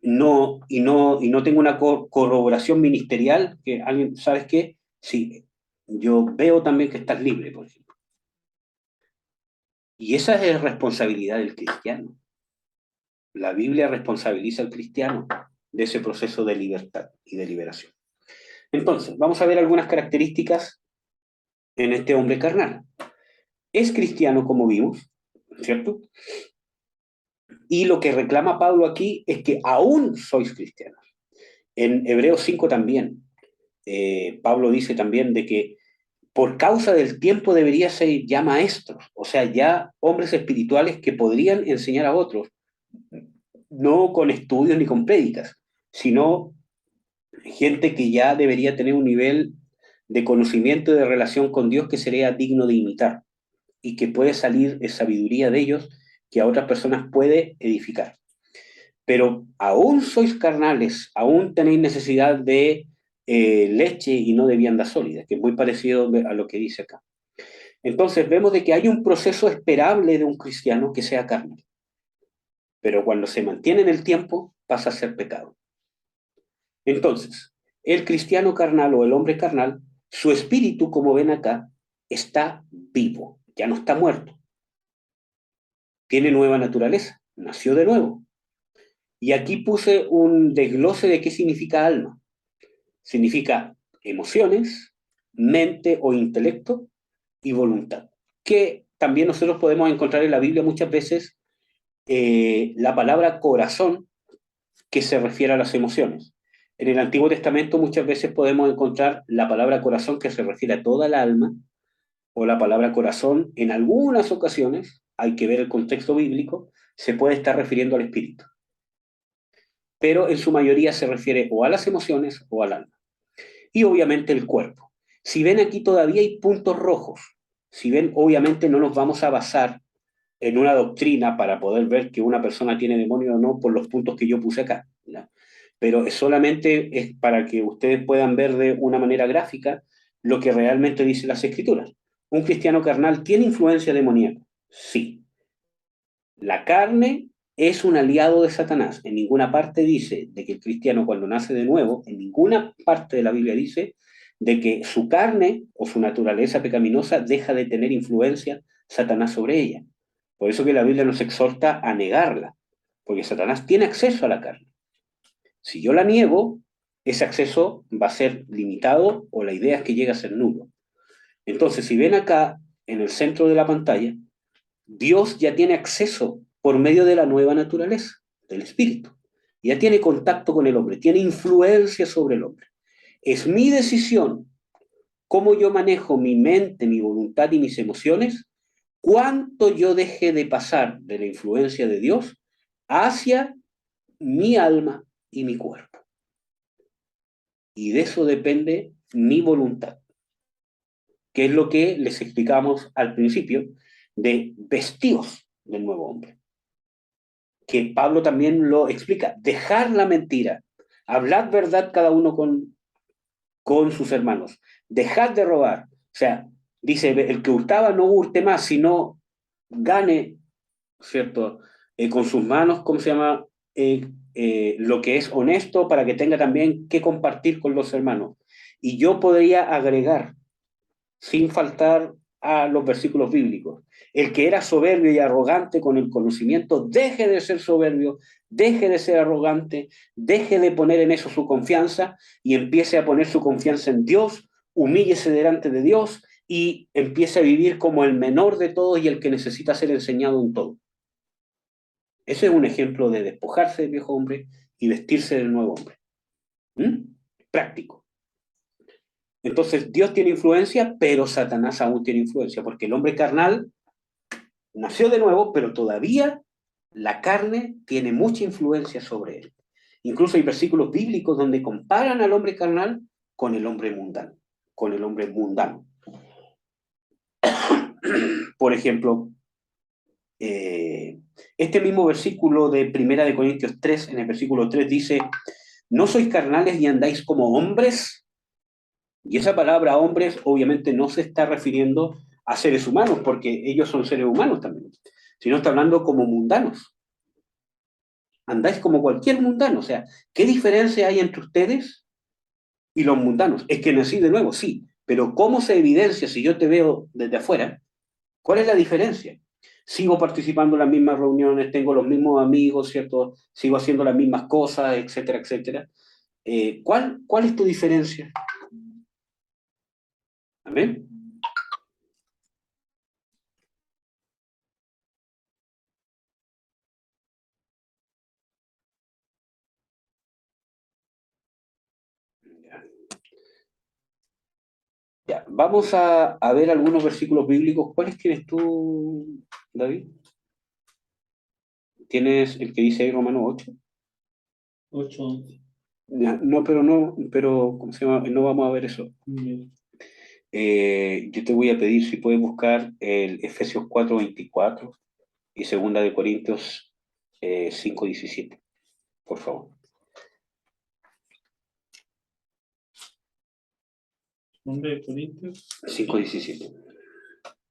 No tengo una corroboración ministerial que alguien, ¿sabes qué? Sí, yo veo también que estás libre, por ejemplo. Y esa es responsabilidad del cristiano. La Biblia responsabiliza al cristiano de ese proceso de libertad y de liberación. Entonces, vamos a ver algunas características en este hombre carnal. Es cristiano, como vimos, ¿cierto? Y lo que reclama Pablo aquí es que aún sois cristianos. En Hebreos 5 también, Pablo dice también de que por causa del tiempo debería ser ya maestros, o sea, ya hombres espirituales que podrían enseñar a otros, no con estudios ni con prédicas, sino gente que ya debería tener un nivel de conocimiento y de relación con Dios que sería digno de imitar y que puede salir de sabiduría de ellos que a otras personas puede edificar. Pero aún sois carnales, aún tenéis necesidad de leche y no de vianda sólida, que es muy parecido a lo que dice acá. Entonces vemos de que hay un proceso esperable de un cristiano que sea carnal, pero cuando se mantiene en el tiempo pasa a ser pecado. Entonces, el cristiano carnal o el hombre carnal, su espíritu, como ven acá, está vivo, ya no está muerto. Tiene nueva naturaleza, nació de nuevo. Y aquí puse un desglose de qué significa alma. Significa emociones, mente o intelecto y voluntad. Que también nosotros podemos encontrar en la Biblia muchas veces la palabra corazón que se refiere a las emociones. En el Antiguo Testamento muchas veces podemos encontrar la palabra corazón que se refiere a toda la alma, o la palabra corazón en algunas ocasiones, hay que ver el contexto bíblico, se puede estar refiriendo al espíritu. Pero en su mayoría se refiere o a las emociones o al alma. Y obviamente el cuerpo. Si ven aquí todavía hay puntos rojos. Si ven, obviamente no nos vamos a basar en una doctrina para poder ver que una persona tiene demonio o no por los puntos que yo puse acá, ¿ya? Pero solamente es para que ustedes puedan ver de una manera gráfica lo que realmente dice las escrituras. ¿Un cristiano carnal tiene influencia demoníaca? Sí. La carne es un aliado de Satanás. En ninguna parte dice de que el cristiano cuando nace de nuevo, en ninguna parte de la Biblia dice de que su carne o su naturaleza pecaminosa deja de tener influencia Satanás sobre ella. Por eso que la Biblia nos exhorta a negarla, porque Satanás tiene acceso a la carne. Si yo la niego, ese acceso va a ser limitado o la idea es que llegue a ser nulo. Entonces, si ven acá en el centro de la pantalla, Dios ya tiene acceso por medio de la nueva naturaleza, del espíritu. Ya tiene contacto con el hombre, tiene influencia sobre el hombre. Es mi decisión cómo yo manejo mi mente, mi voluntad y mis emociones, cuánto yo deje de pasar de la influencia de Dios hacia mi alma y mi cuerpo. Y de eso depende mi voluntad, que es lo que les explicamos al principio de vestidos del nuevo hombre. Que Pablo también lo explica, dejar la mentira, hablar verdad cada uno con con sus hermanos. Dejad de robar. O sea, dice, el que hurtaba no hurte más, sino gane, ¿cierto? Con sus manos, ¿cómo se llama? Lo que es honesto para que tenga también que compartir con los hermanos. Y yo podría agregar, sin faltar a los versículos bíblicos, el que era soberbio y arrogante con el conocimiento, deje de ser soberbio, deje de ser arrogante, deje de poner en eso su confianza y empiece a poner su confianza en Dios, humíllese delante de Dios y empiece a vivir como el menor de todos y el que necesita ser enseñado en todo. Ese es un ejemplo de despojarse del viejo hombre y vestirse del nuevo hombre. ¿Mm? Práctico. Entonces, Dios tiene influencia, pero Satanás aún tiene influencia, porque el hombre carnal nació de nuevo, pero todavía la carne tiene mucha influencia sobre él. Incluso hay versículos bíblicos donde comparan al hombre carnal con el hombre mundano, con el hombre mundano. Por ejemplo, este mismo versículo de 1 Corintios 3, en el versículo 3 dice, ¿no sois carnales y andáis como hombres? Y esa palabra hombres obviamente no se está refiriendo a seres humanos, porque ellos son seres humanos también, sino está hablando como mundanos. Andáis como cualquier mundano. O sea, ¿qué diferencia hay entre ustedes y los mundanos? Es que nací de nuevo, sí, pero ¿cómo se evidencia si yo te veo desde afuera? ¿Cuál es la diferencia? Sigo participando en las mismas reuniones, tengo los mismos amigos, ¿cierto? Sigo haciendo las mismas cosas, etcétera, etcétera. ¿Cuál es tu diferencia? ¿Amén? Ya, vamos a ver algunos versículos bíblicos. ¿Cuáles tienes tú, David? ¿Tienes el que dice ahí Romanos 8? 8:11. Ya, no, pero, ¿cómo se llama? No vamos a ver eso. Bien. Yo te voy a pedir si puedes buscar el Efesios 4:24 y Segunda de Corintios 5:17, por favor. Nombre de Corintios. 5:17.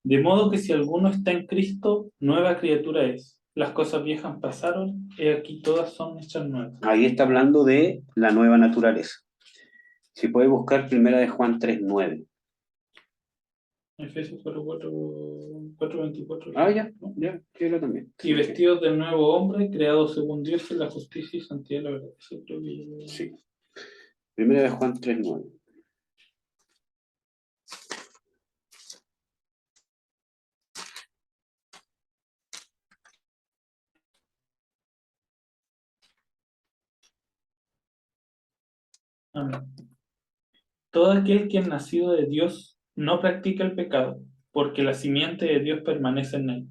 De modo que si alguno está en Cristo, nueva criatura es. Las cosas viejas pasaron, y aquí todas son hechas nuevas. Ahí está hablando de la nueva naturaleza. Si puedes buscar Primera de Juan 3:9. Efesios 4:24. Ah, ya, ¿no? ya, quiero también. Y vestidos del nuevo hombre, creado según Dios en la justicia y santidad de la verdad. Eso creo que... Sí. Primera de Juan 3:9. Amén. Todo aquel que es nacido de Dios no practica el pecado, porque la simiente de Dios permanece en él.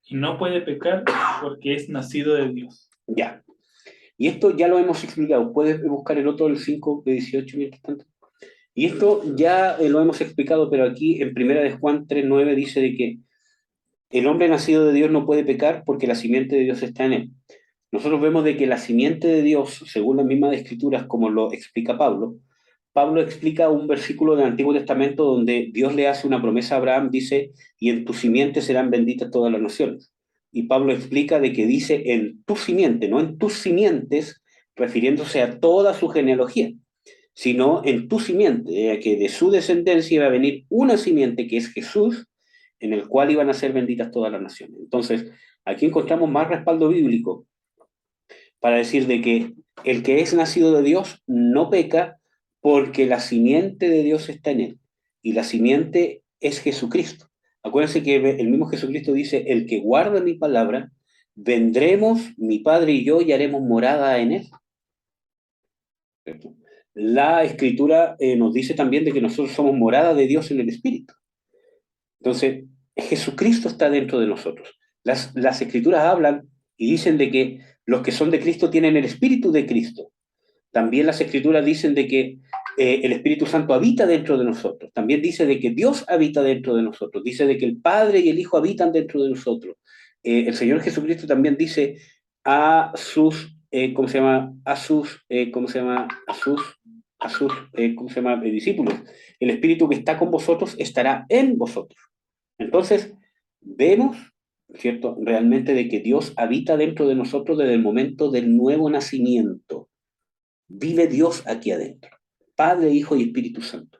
Y no puede pecar porque es nacido de Dios. Ya. Y esto ya lo hemos explicado. Puedes buscar el otro, el 5:18, mientras tanto. Y esto ya lo hemos explicado, pero aquí en Primera de Juan 3:9 dice de que el hombre nacido de Dios no puede pecar porque la simiente de Dios está en él. Nosotros vemos de que la simiente de Dios, según las mismas escrituras, como lo explica Pablo, Pablo explica un versículo del Antiguo Testamento donde Dios le hace una promesa a Abraham, dice, y en tu simiente serán benditas todas las naciones. Y Pablo explica de que dice en tu simiente, no en tus simientes, refiriéndose a toda su genealogía, sino en tu simiente, que de su descendencia iba a venir una simiente que es Jesús, en el cual iban a ser benditas todas las naciones. Entonces, aquí encontramos más respaldo bíblico para decir de que el que es nacido de Dios no peca porque la simiente de Dios está en él. Y la simiente es Jesucristo. Acuérdense que el mismo Jesucristo dice, el que guarda mi palabra, vendremos mi Padre y yo y haremos morada en él. ¿Cierto? La Escritura nos dice también de que nosotros somos morada de Dios en el Espíritu. Entonces, Jesucristo está dentro de nosotros. Las Escrituras hablan y dicen de que los que son de Cristo tienen el Espíritu de Cristo. También las Escrituras dicen de que el Espíritu Santo habita dentro de nosotros. También dice de que Dios habita dentro de nosotros. Dice de que el Padre y el Hijo habitan dentro de nosotros. El Señor Jesucristo también dice a sus, ¿cómo se llama? A sus, ¿cómo se llama? A sus a sus ¿cómo se llama? Discípulos. El Espíritu que está con vosotros estará en vosotros. Entonces, vemos, ¿cierto?, realmente de que Dios habita dentro de nosotros desde el momento del nuevo nacimiento. Vive Dios aquí adentro. Padre, Hijo y Espíritu Santo.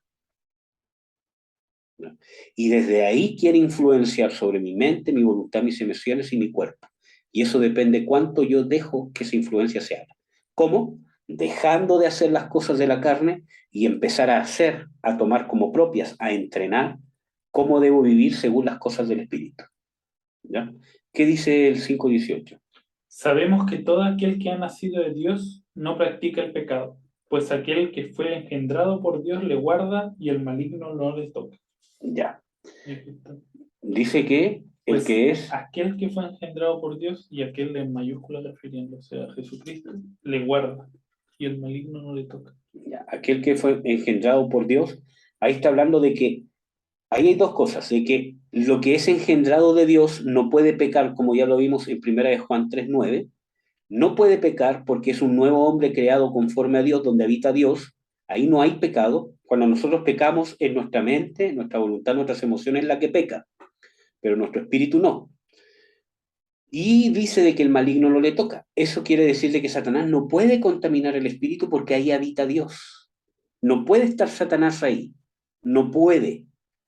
¿No? Y desde ahí quiere influenciar sobre mi mente, mi voluntad, mis emociones y mi cuerpo. Y eso depende cuánto yo dejo que esa influencia se haga. ¿Cómo? Dejando de hacer las cosas de la carne y empezar a hacer, a tomar como propias, a entrenar cómo debo vivir según las cosas del Espíritu. ¿Ya? ¿Qué dice el 5:18? Sabemos que todo aquel que ha nacido de Dios no practica el pecado, pues aquel que fue engendrado por Dios le guarda y el maligno no le toca. Ya. Y aquí está. Dice que el Pues que es, aquel que fue engendrado por Dios, y aquel en mayúscula refiriéndose a Jesucristo, le guarda y el maligno no le toca. ya, aquel que fue engendrado por Dios, ahí está hablando de que ahí hay dos cosas, de que lo que es engendrado de Dios no puede pecar, como ya lo vimos en 1 Juan 3:9, no puede pecar porque es un nuevo hombre creado conforme a Dios, donde habita Dios, ahí no hay pecado. Cuando nosotros pecamos en nuestra mente, nuestra voluntad, nuestras emociones la que peca, pero nuestro espíritu no. Y dice de que el maligno no le toca. Eso quiere decir de que Satanás no puede contaminar el espíritu porque ahí habita Dios. No puede estar Satanás ahí. No puede.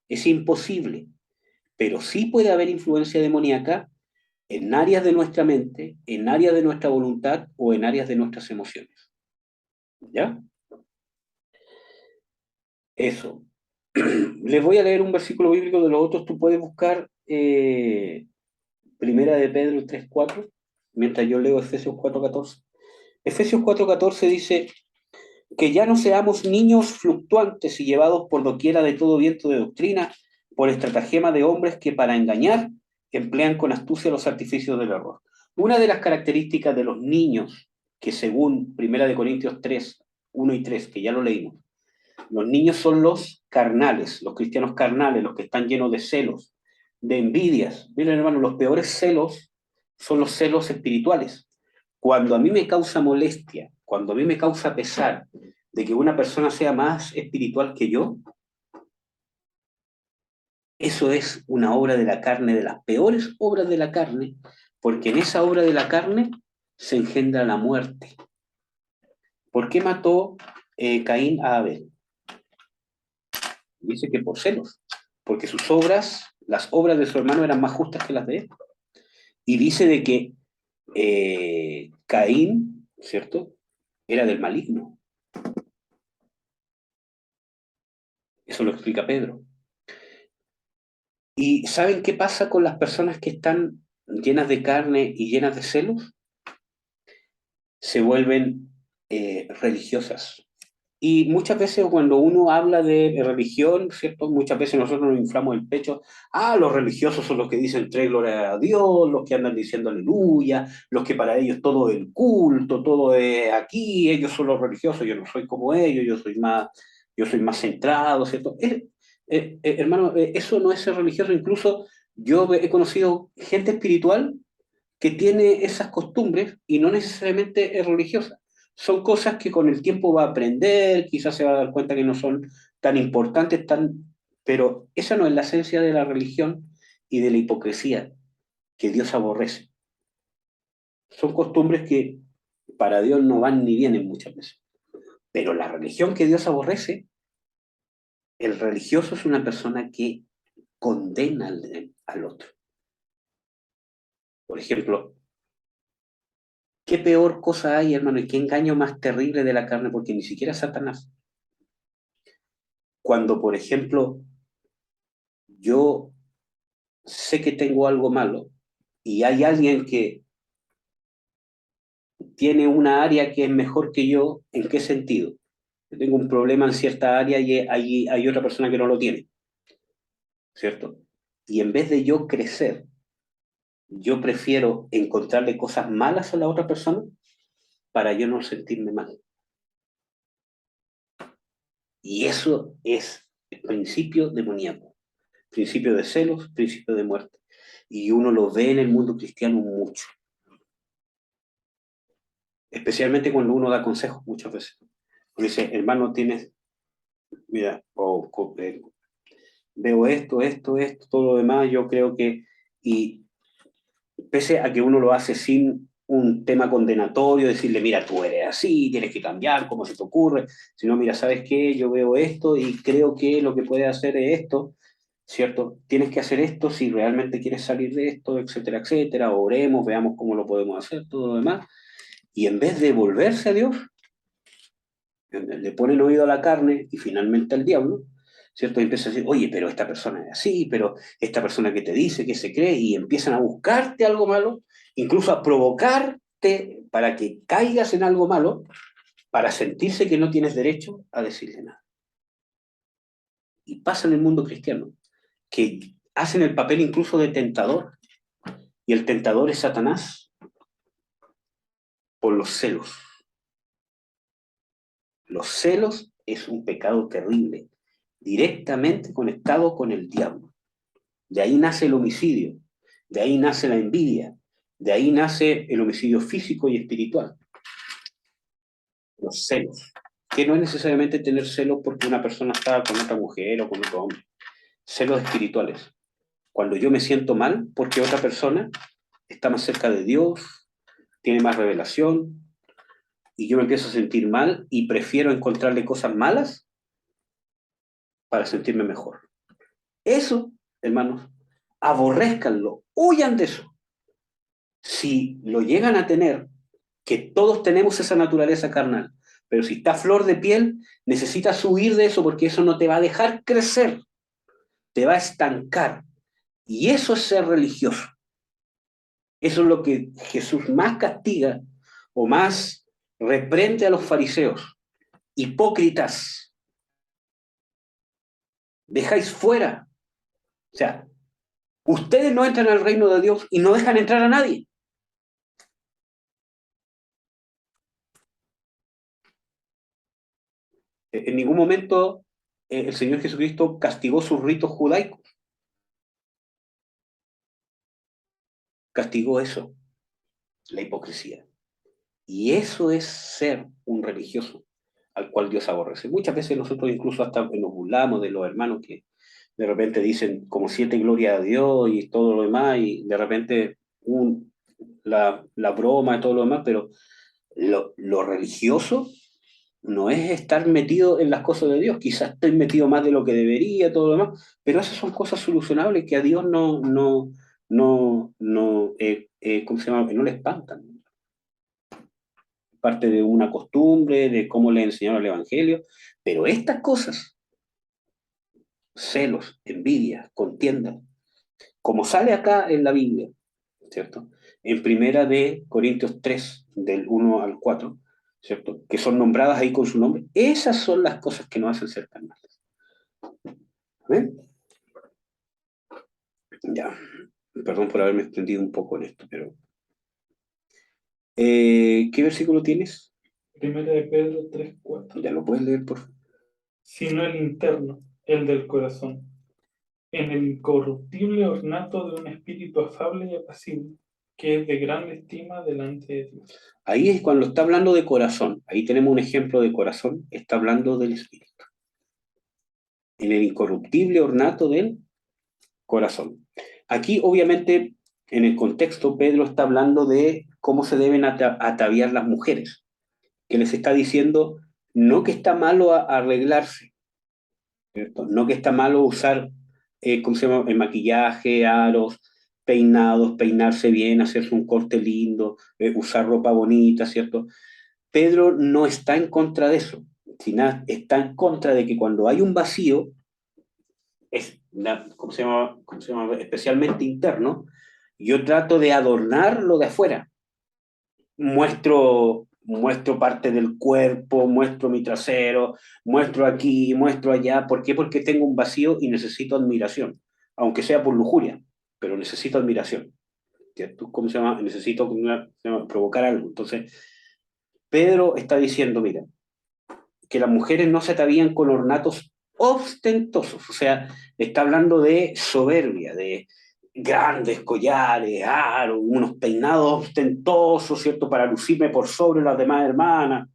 Es imposible. Pero sí puede haber influencia demoníaca en áreas de nuestra mente, en áreas de nuestra voluntad o en áreas de nuestras emociones. ¿Ya? Eso. Les voy a leer un versículo bíblico de los otros. Tú puedes buscar Primera de Pedro 3:4, mientras yo leo Efesios 4:14. Efesios 4:14 dice que ya no seamos niños fluctuantes y llevados por doquiera de todo viento de doctrina, por estratagema de hombres que para engañar emplean con astucia los artificios del error. Una de las características de los niños, que según Primera de Corintios 3:1 y 3, que ya lo leímos, los niños son los carnales, los cristianos carnales, los que están llenos de celos, de envidias. Miren, hermano, los peores celos son los celos espirituales. Cuando a mí me causa molestia, cuando a mí me causa pesar de que una persona sea más espiritual que yo, eso es una obra de la carne, de las peores obras de la carne, porque en esa obra de la carne se engendra la muerte. ¿Por qué mató Caín a Abel? Dice que por celos, porque sus obras, las obras de su hermano eran más justas que las de él. Y dice de que Caín, ¿cierto?, era del maligno. Eso lo explica Pedro. ¿Y saben qué pasa con las personas que están llenas de carne y llenas de celos? Se vuelven religiosas. Y muchas veces cuando uno habla de religión, ¿cierto? Muchas veces nosotros nos inflamos el pecho. Ah, los religiosos son los que dicen tres gloria a Dios, los que andan diciendo aleluya, los que para ellos todo es el culto, todo es aquí, ellos son los religiosos, yo no soy como ellos, yo soy más centrado, ¿cierto? Hermano, eso no es ser religioso. Incluso yo he conocido gente espiritual que tiene esas costumbres y no necesariamente es religiosa. Son cosas que con el tiempo va a aprender, quizás se va a dar cuenta que no son tan importantes, pero esa no es la esencia de la religión y de la hipocresía que Dios aborrece. Son costumbres que para Dios no van ni vienen muchas veces. Pero la religión que Dios aborrece, el religioso es una persona que condena al otro. Por ejemplo, ¿qué peor cosa hay, hermano, y qué engaño más terrible de la carne? Porque ni siquiera Satanás. Cuando, por ejemplo, yo sé que tengo algo malo y hay alguien que tiene una área que es mejor que yo, ¿en qué sentido? Yo tengo un problema en cierta área y hay otra persona que no lo tiene, ¿cierto? Y en vez de yo crecer, yo prefiero encontrarle cosas malas a la otra persona para yo no sentirme mal. Y eso es el principio demoníaco, principio de celos, principio de muerte. Y uno lo ve en el mundo cristiano mucho, especialmente cuando uno da consejos muchas veces. Dice, hermano, tienes, mira, veo esto, todo lo demás, yo creo que, y pese a que uno lo hace sin un tema condenatorio, decirle, mira, tú eres así, tienes que cambiar, ¿cómo se te ocurre? Sino, mira, ¿sabes qué? Yo veo esto y creo que lo que puedes hacer es esto, ¿cierto? Tienes que hacer esto si realmente quieres salir de esto, etcétera, etcétera. Oremos, veamos cómo lo podemos hacer, todo lo demás. Y en vez de volverse a Dios, le ponen oído a la carne y finalmente al diablo, ¿cierto? Y empiezan a decir, oye, pero esta persona es así, pero esta persona que te dice, que se cree, y empiezan a buscarte algo malo, incluso a provocarte para que caigas en algo malo, para sentirse que no tienes derecho a decirle nada. Y pasa en el mundo cristiano, que hacen el papel incluso de tentador, y el tentador es Satanás por los celos. Los celos es un pecado terrible, directamente conectado con el diablo. De ahí nace el homicidio, de ahí nace la envidia, de ahí nace el homicidio físico y espiritual. Los celos, que no es necesariamente tener celos porque una persona está con otra mujer o con otro hombre. Celos espirituales. Cuando yo me siento mal porque otra persona está más cerca de Dios, tiene más revelación, y yo me empiezo a sentir mal y prefiero encontrarle cosas malas para sentirme mejor. Eso, hermanos, aborrézcanlo, huyan de eso. Si lo llegan a tener, que todos tenemos esa naturaleza carnal, pero si está a flor de piel, necesitas huir de eso porque eso no te va a dejar crecer, te va a estancar. Y eso es ser religioso. Eso es lo que Jesús más castiga o más reprende a los fariseos. Hipócritas, dejáis fuera. O sea, ustedes no entran al reino de Dios y no dejan entrar a nadie. En ningún momento el Señor Jesucristo castigó sus ritos judaicos, castigó eso, la hipocresía. Y eso es ser un religioso al cual Dios aborrece. Muchas veces nosotros incluso hasta nos burlamos de los hermanos que de repente dicen como siete gloria a Dios y todo lo demás, y de repente la broma y todo lo demás, pero lo religioso no es estar metido en las cosas de Dios, quizás estoy metido más de lo que debería, todo lo demás, pero esas son cosas solucionables que a Dios ¿cómo se llama? No le espantan. Parte de una costumbre, de cómo le enseñaron el Evangelio, pero estas cosas, celos, envidia, contienda, como sale acá en la Biblia, ¿cierto? En primera de Corintios 3, del 1 al 4, ¿cierto? Que son nombradas ahí con su nombre, esas son las cosas que nos hacen ser carnales. ¿Ven? Ya, perdón por haberme extendido un poco en esto, pero... ¿qué versículo tienes? Primera de Pedro 3:4. Ya lo puedes leer, por favor. Sino el interno, el del corazón, en el incorruptible ornato de un espíritu afable y apacible, que es de gran estima delante de Dios. Ahí es cuando está hablando de corazón. Ahí tenemos un ejemplo de corazón. Está hablando del espíritu. En el incorruptible ornato del corazón. Aquí, obviamente, en el contexto, Pedro está hablando de cómo se deben ataviar las mujeres, que les está diciendo no que está malo arreglarse, ¿cierto? No que está malo usar, ¿cómo se llama? El maquillaje, aros, peinados, peinarse bien, hacerse un corte lindo, usar ropa bonita, ¿cierto? Pedro no está en contra de eso, sino está en contra de que cuando hay un vacío, ¿cómo se llama? Especialmente interno, yo trato de adornar lo de afuera. Muestro parte del cuerpo, muestro mi trasero, muestro aquí, muestro allá. ¿Por qué? Porque tengo un vacío y necesito admiración, aunque sea por lujuria, pero necesito admiración. ¿Cierto? ¿Cómo se llama? Necesito provocar algo. Entonces, Pedro está diciendo, mira, que las mujeres no se atavían con ornatos ostentosos, o sea, está hablando de soberbia, de grandes collares, aros, unos peinados ostentosos, ¿cierto?, para lucirme por sobre las demás hermanas,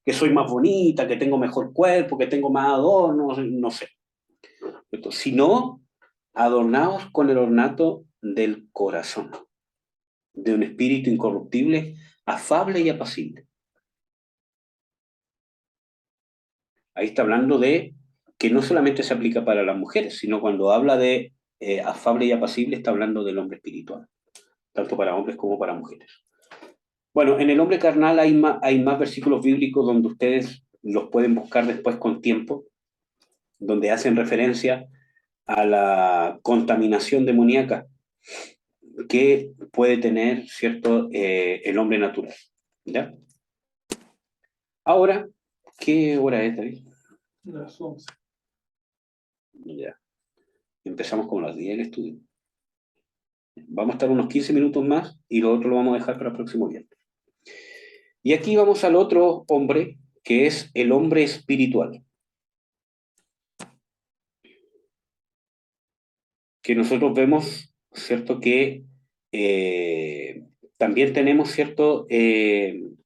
que soy más bonita, que tengo mejor cuerpo, que tengo más adornos, no sé. Sino adornados con el ornato del corazón, de un espíritu incorruptible, afable y apacible. Ahí está hablando de que no solamente se aplica para las mujeres, sino cuando habla de afable y apacible, está hablando del hombre espiritual, tanto para hombres como para mujeres. Bueno, en el hombre carnal hay más versículos bíblicos donde ustedes los pueden buscar después con tiempo, donde hacen referencia a la contaminación demoníaca que puede tener, ¿cierto?, el hombre natural. ¿Ya? Ahora, ¿qué hora es, David? Las 11. Ya. Empezamos con las 10 del estudio. Vamos a estar unos 15 minutos más y lo otro lo vamos a dejar para el próximo viernes. Y aquí vamos al otro hombre, que es el hombre espiritual. Que nosotros vemos, ¿cierto?, que también tenemos, ¿cierto?, el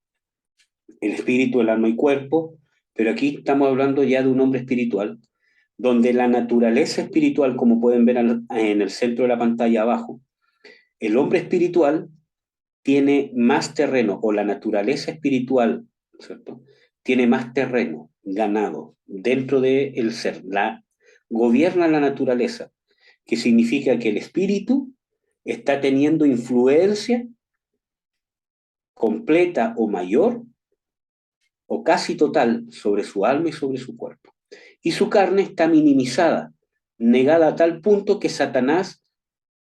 espíritu, el alma y cuerpo, pero aquí estamos hablando ya de un hombre espiritual, donde la naturaleza espiritual, como pueden ver en el centro de la pantalla abajo, el hombre espiritual tiene más terreno, o la naturaleza espiritual, ¿cierto?, tiene más terreno ganado dentro del ser. Gobierna la naturaleza, que significa que el espíritu está teniendo influencia completa o mayor o casi total sobre su alma y sobre su cuerpo. Y su carne está minimizada, negada a tal punto que Satanás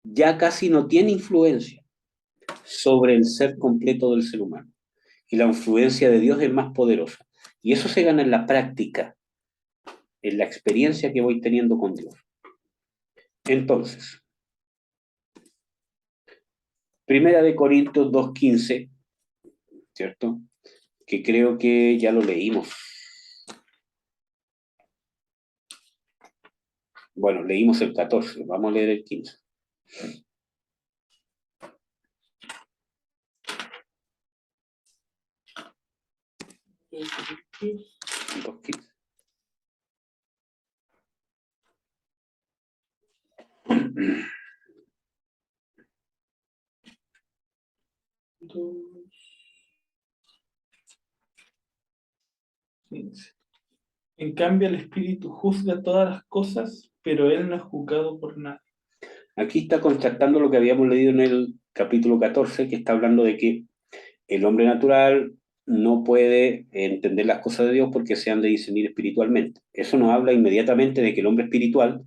ya casi no tiene influencia sobre el ser completo del ser humano. Y la influencia de Dios es más poderosa. Y eso se gana en la práctica, en la experiencia que voy teniendo con Dios. Entonces, Primera de Corintios 2:15, ¿cierto?, que creo que ya lo leímos. Bueno, leímos el 14, vamos a leer el 15. En cambio, el Espíritu juzga todas las cosas, pero él no es juzgado por nadie. Aquí está contrastando lo que habíamos leído en el capítulo 14, que está hablando de que el hombre natural no puede entender las cosas de Dios porque se han de discernir espiritualmente. Eso nos habla inmediatamente de que el hombre espiritual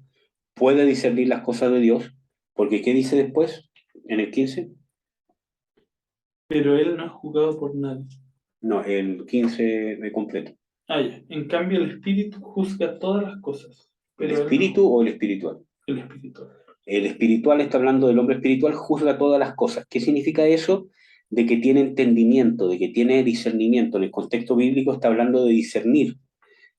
puede discernir las cosas de Dios, porque ¿qué dice después en el 15? Pero él no es juzgado por nadie. No, el 15 de completo. Ah, ya. En cambio, el Espíritu juzga todas las cosas. ¿El Pero espíritu o el espiritual? el Espíritu. El espiritual está hablando del hombre espiritual, juzga todas las cosas. ¿Qué significa eso? De que tiene entendimiento, de que tiene discernimiento. En el contexto bíblico está hablando de discernir.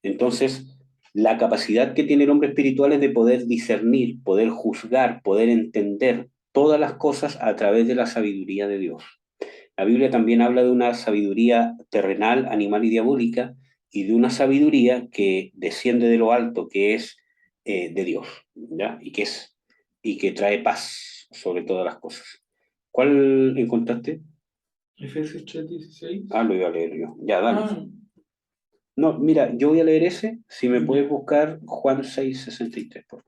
Entonces, la capacidad que tiene el hombre espiritual es de poder discernir, poder juzgar, poder entender todas las cosas a través de la sabiduría de Dios. La Biblia también habla de una sabiduría terrenal, animal y diabólica, y de una sabiduría que desciende de lo alto, que es de Dios, ¿ya? Y que trae paz sobre todas las cosas. ¿Cuál encontraste? Efesios 3:16. Ah, lo iba a leer yo. Ya, dale. Ah, No, mira, yo voy a leer ese, si me ya. puedes buscar Juan 6:63. Por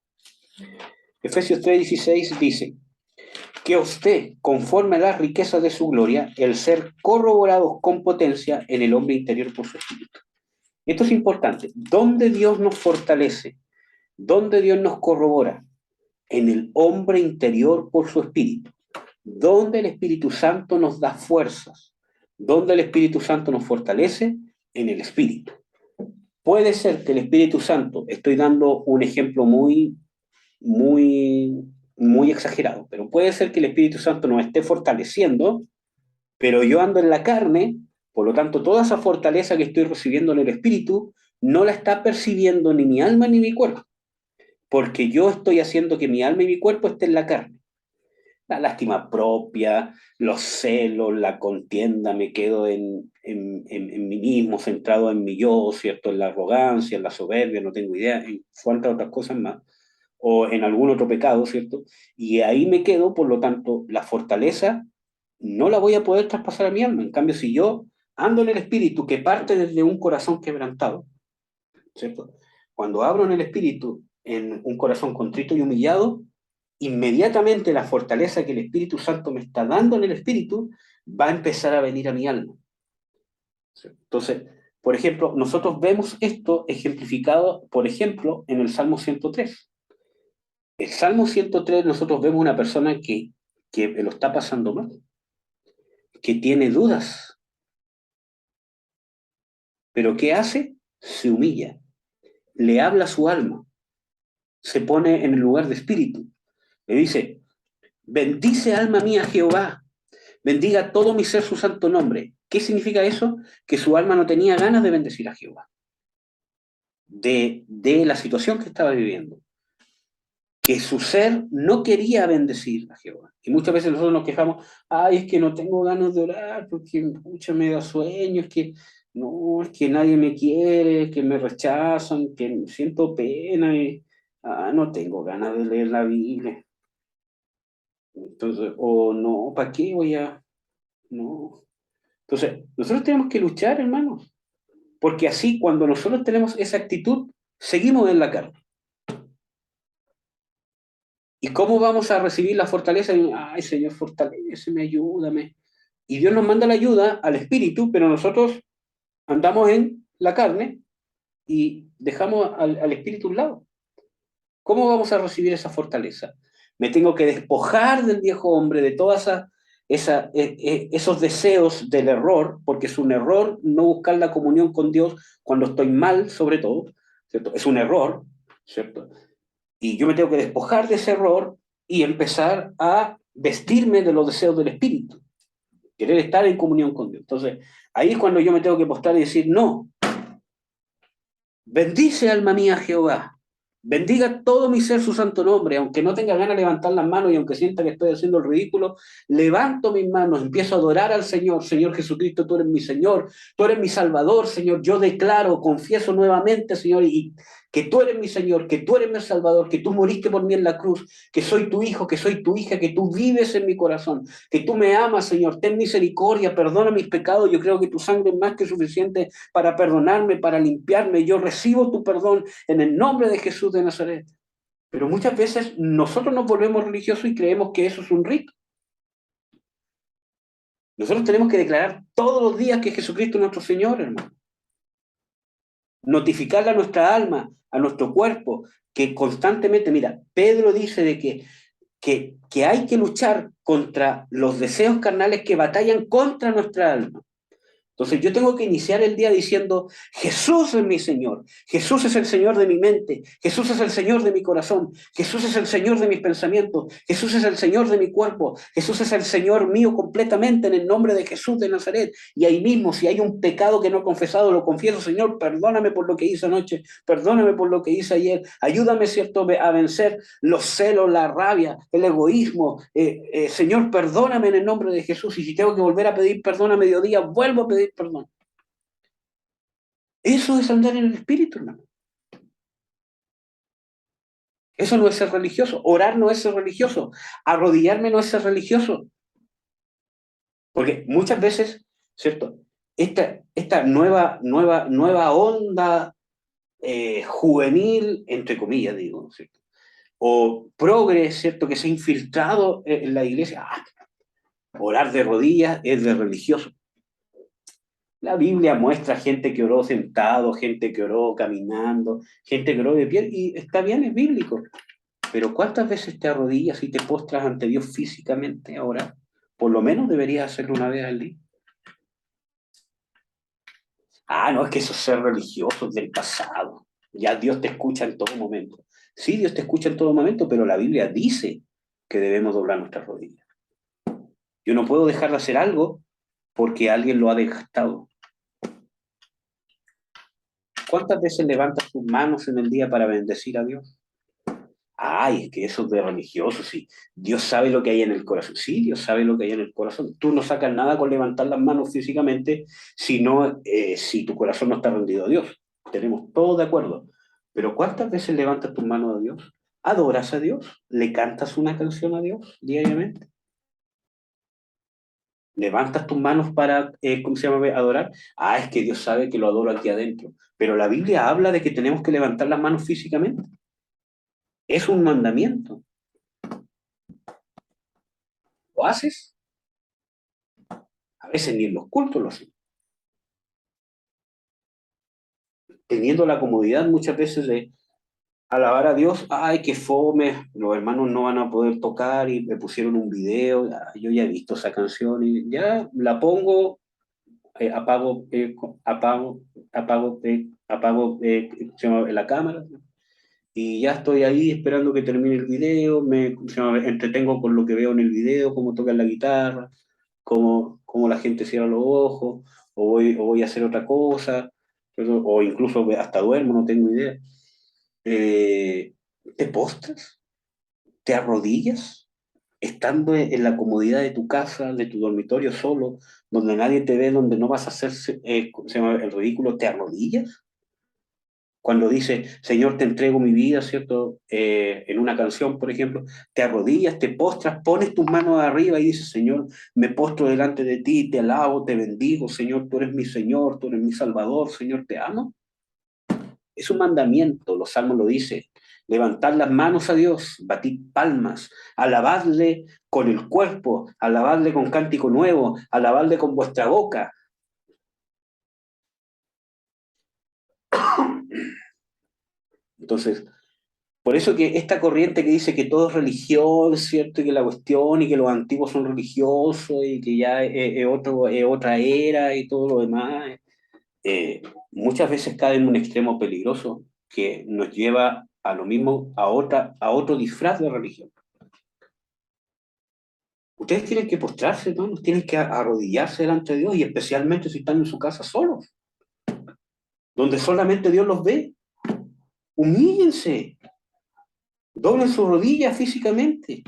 favor. Efesios 3:16 dice, que usted, conforme a las riquezas de su gloria, el ser corroborados con potencia en el hombre interior por su espíritu. Esto es importante. ¿Dónde Dios nos fortalece? ¿Dónde Dios nos corrobora? En el hombre interior por su espíritu. ¿Dónde el Espíritu Santo nos da fuerzas? ¿Dónde el Espíritu Santo nos fortalece? En el espíritu. Puede ser que el Espíritu Santo, estoy dando un ejemplo muy exagerado, pero puede ser que el Espíritu Santo nos esté fortaleciendo, pero yo ando en la carne, por lo tanto toda esa fortaleza que estoy recibiendo en el Espíritu no la está percibiendo ni mi alma ni mi cuerpo, porque yo estoy haciendo que mi alma y mi cuerpo estén en la carne. La lástima propia, los celos, la contienda, me quedo en mí mismo, centrado en mi yo, ¿cierto? En la arrogancia, en la soberbia, no tengo idea, en cuántas otras cosas más, o en algún otro pecado, ¿cierto? Y ahí me quedo, por lo tanto, la fortaleza no la voy a poder traspasar a mi alma. En cambio, si yo ando en el espíritu que parte desde un corazón quebrantado, ¿cierto? Cuando abro en el espíritu, en un corazón contrito y humillado, inmediatamente la fortaleza que el Espíritu Santo me está dando en el espíritu va a empezar a venir a mi alma. Entonces, por ejemplo, nosotros vemos esto ejemplificado, por ejemplo, en el Salmo 103. El Salmo 103 nosotros vemos una persona que lo está pasando mal, que tiene dudas, pero ¿qué hace? Se humilla, le habla a su alma, se pone en el lugar de espíritu, le dice, bendice alma mía Jehová, bendiga todo mi ser su santo nombre. ¿Qué significa eso? Que su alma no tenía ganas de bendecir a Jehová, de la situación que estaba viviendo, que su ser no quería bendecir a Jehová. Y muchas veces nosotros nos quejamos, ay, es que no tengo ganas de orar porque mucho me da sueño, es que no, es que nadie me quiere, que me rechazan, que siento pena y no tengo ganas de leer la Biblia. Entonces, o no, ¿para qué voy a...? No. Entonces, nosotros tenemos que luchar, hermanos, porque así cuando nosotros tenemos esa actitud, seguimos en la carne. ¿Y cómo vamos a recibir la fortaleza? Ay, Señor, fortaléceme, ayúdame. Y Dios nos manda la ayuda al Espíritu, pero nosotros andamos en la carne y dejamos al Espíritu a un lado. ¿Cómo vamos a recibir esa fortaleza? Me tengo que despojar del viejo hombre, de todos esos deseos del error, porque es un error no buscar la comunión con Dios cuando estoy mal, sobre todo, ¿cierto? Es un error, ¿cierto? Y yo me tengo que despojar de ese error y empezar a vestirme de los deseos del Espíritu, querer estar en comunión con Dios. Entonces, ahí es cuando yo me tengo que postrar y decir, no, bendice alma mía Jehová, bendiga todo mi ser su santo nombre, aunque no tenga ganas de levantar las manos y aunque sienta que estoy haciendo el ridículo, levanto mis manos, empiezo a adorar al Señor. Señor Jesucristo, tú eres mi Señor, tú eres mi Salvador, Señor. Yo declaro, confieso nuevamente, Señor, y que tú eres mi Señor, que tú eres mi Salvador, que tú moriste por mí en la cruz, que soy tu hijo, que soy tu hija, que tú vives en mi corazón, que tú me amas, Señor. Ten misericordia, perdona mis pecados. Yo creo que tu sangre es más que suficiente para perdonarme, para limpiarme. Yo recibo tu perdón en el nombre de Jesús de Nazaret. Pero muchas veces nosotros nos volvemos religiosos y creemos que eso es un rito. Nosotros tenemos que declarar todos los días que Jesucristo es nuestro Señor, hermano. Notificarle a nuestra alma, a nuestro cuerpo, que constantemente, mira, Pedro dice de que hay que luchar contra los deseos carnales que batallan contra nuestra alma. Entonces yo tengo que iniciar el día diciendo, Jesús es mi Señor, Jesús es el Señor de mi mente, Jesús es el Señor de mi corazón, Jesús es el Señor de mis pensamientos, Jesús es el Señor de mi cuerpo, Jesús es el Señor mío completamente en el nombre de Jesús de Nazaret. Y ahí mismo, si hay un pecado que no he confesado, lo confieso, Señor, perdóname por lo que hice anoche, perdóname por lo que hice ayer, ayúdame, ¿cierto?, a vencer los celos, la rabia, el egoísmo. Señor, perdóname en el nombre de Jesús, y si tengo que volver a pedir perdón a mediodía, vuelvo a pedir perdón. Eso es andar en el Espíritu, hermano. Eso no es ser religioso. Orar no es ser religioso. Arrodillarme no es ser religioso. Porque muchas veces, ¿cierto? Esta nueva onda juvenil, entre comillas, digo, ¿cierto? O progre, ¿cierto? Que se ha infiltrado en la iglesia. Orar de rodillas es de religioso. La Biblia muestra gente que oró sentado, gente que oró caminando, gente que oró de pie, y está bien, es bíblico. Pero ¿cuántas veces te arrodillas y te postras ante Dios físicamente ahora? Por lo menos deberías hacerlo una vez al día. No, es que eso es ser religioso del pasado. Ya Dios te escucha en todo momento. Sí, Dios te escucha en todo momento, pero la Biblia dice que debemos doblar nuestras rodillas. Yo no puedo dejar de hacer algo porque alguien lo ha dejado. ¿Cuántas veces levantas tus manos en el día para bendecir a Dios? Ay, es que eso es de religioso, sí. Dios sabe lo que hay en el corazón. Sí, Dios sabe lo que hay en el corazón. Tú no sacas nada con levantar las manos físicamente, sino si tu corazón no está rendido a Dios. Tenemos todo de acuerdo. Pero ¿cuántas veces levantas tus manos a Dios? ¿Adoras a Dios? ¿Le cantas una canción a Dios diariamente? ¿Levantas tus manos para, ¿cómo se llama? Adorar? Ah, es que Dios sabe que lo adoro aquí adentro. Pero la Biblia habla de que tenemos que levantar las manos físicamente. Es un mandamiento. ¿Lo haces? A veces ni en los cultos lo hacen. Teniendo la comodidad muchas veces de alabar a Dios, ay, qué fome, los hermanos no van a poder tocar y me pusieron un video, yo ya he visto esa canción y ya la pongo, apago, apago ¿cómo se llama? La cámara y ya estoy ahí esperando que termine el video, ¿cómo se llama? Me entretengo con lo que veo en el video, cómo tocan la guitarra, cómo la gente cierra los ojos, o voy a hacer otra cosa, o incluso hasta duermo, no tengo idea. Eh, ¿Te postras? ¿Te arrodillas? Estando en la comodidad de tu casa, de tu dormitorio solo, donde nadie te ve, donde no vas a hacer ¿cómo se llama? El ridículo, ¿te arrodillas? Cuando dice, Señor, te entrego mi vida, ¿cierto? En una canción, por ejemplo, te arrodillas, te postras, pones tus manos arriba y dices, Señor, me postro delante de ti, te alabo, te bendigo, Señor, tú eres mi Señor, tú eres mi Salvador, Señor, te amo. Es un mandamiento, los salmos lo dicen. Levantar las manos a Dios, batir palmas, alabadle con el cuerpo, alabadle con cántico nuevo, alabadle con vuestra boca. Entonces, por eso que esta corriente que dice que todo es religión, ¿cierto? Y que la cuestión y que los antiguos son religiosos y que ya es otra era y todo lo demás, muchas veces cae en un extremo peligroso que nos lleva a lo mismo, a otro disfraz de religión. Ustedes tienen que postrarse, hermanos, tienen que arrodillarse delante de Dios y especialmente si están en su casa solos, donde solamente Dios los ve. Humíllense, doblen sus rodillas físicamente,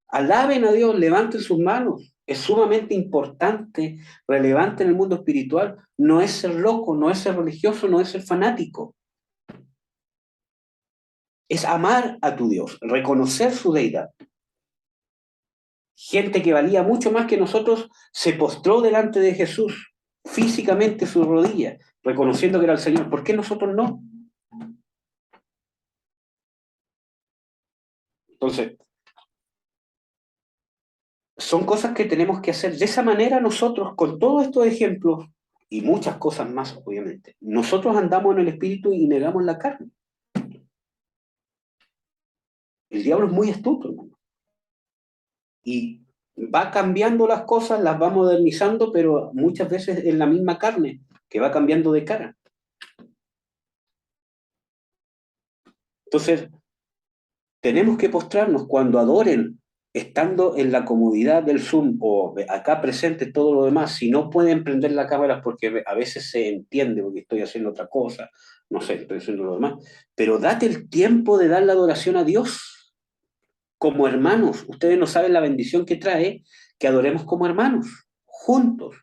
alaben a Dios, levanten sus manos. Es sumamente importante, relevante en el mundo espiritual. No es ser loco, no es ser religioso, no es ser fanático. Es amar a tu Dios, reconocer su deidad. Gente que valía mucho más que nosotros se postró delante de Jesús, físicamente sus rodillas, reconociendo que era el Señor. ¿Por qué nosotros no? Entonces, son cosas que tenemos que hacer. De esa manera nosotros, con todos estos ejemplos y muchas cosas más, obviamente, nosotros andamos en el Espíritu y negamos la carne. El diablo es muy astuto, hermano. Y va cambiando las cosas, las va modernizando, pero muchas veces es la misma carne que va cambiando de cara. Entonces, tenemos que postrarnos cuando adoren, estando en la comodidad del Zoom o acá presente todo lo demás. Si no pueden prender la cámara porque a veces se entiende porque estoy haciendo otra cosa, no sé, estoy haciendo lo demás, pero date el tiempo de dar la adoración a Dios como hermanos. Ustedes no saben la bendición que trae que adoremos como hermanos, juntos.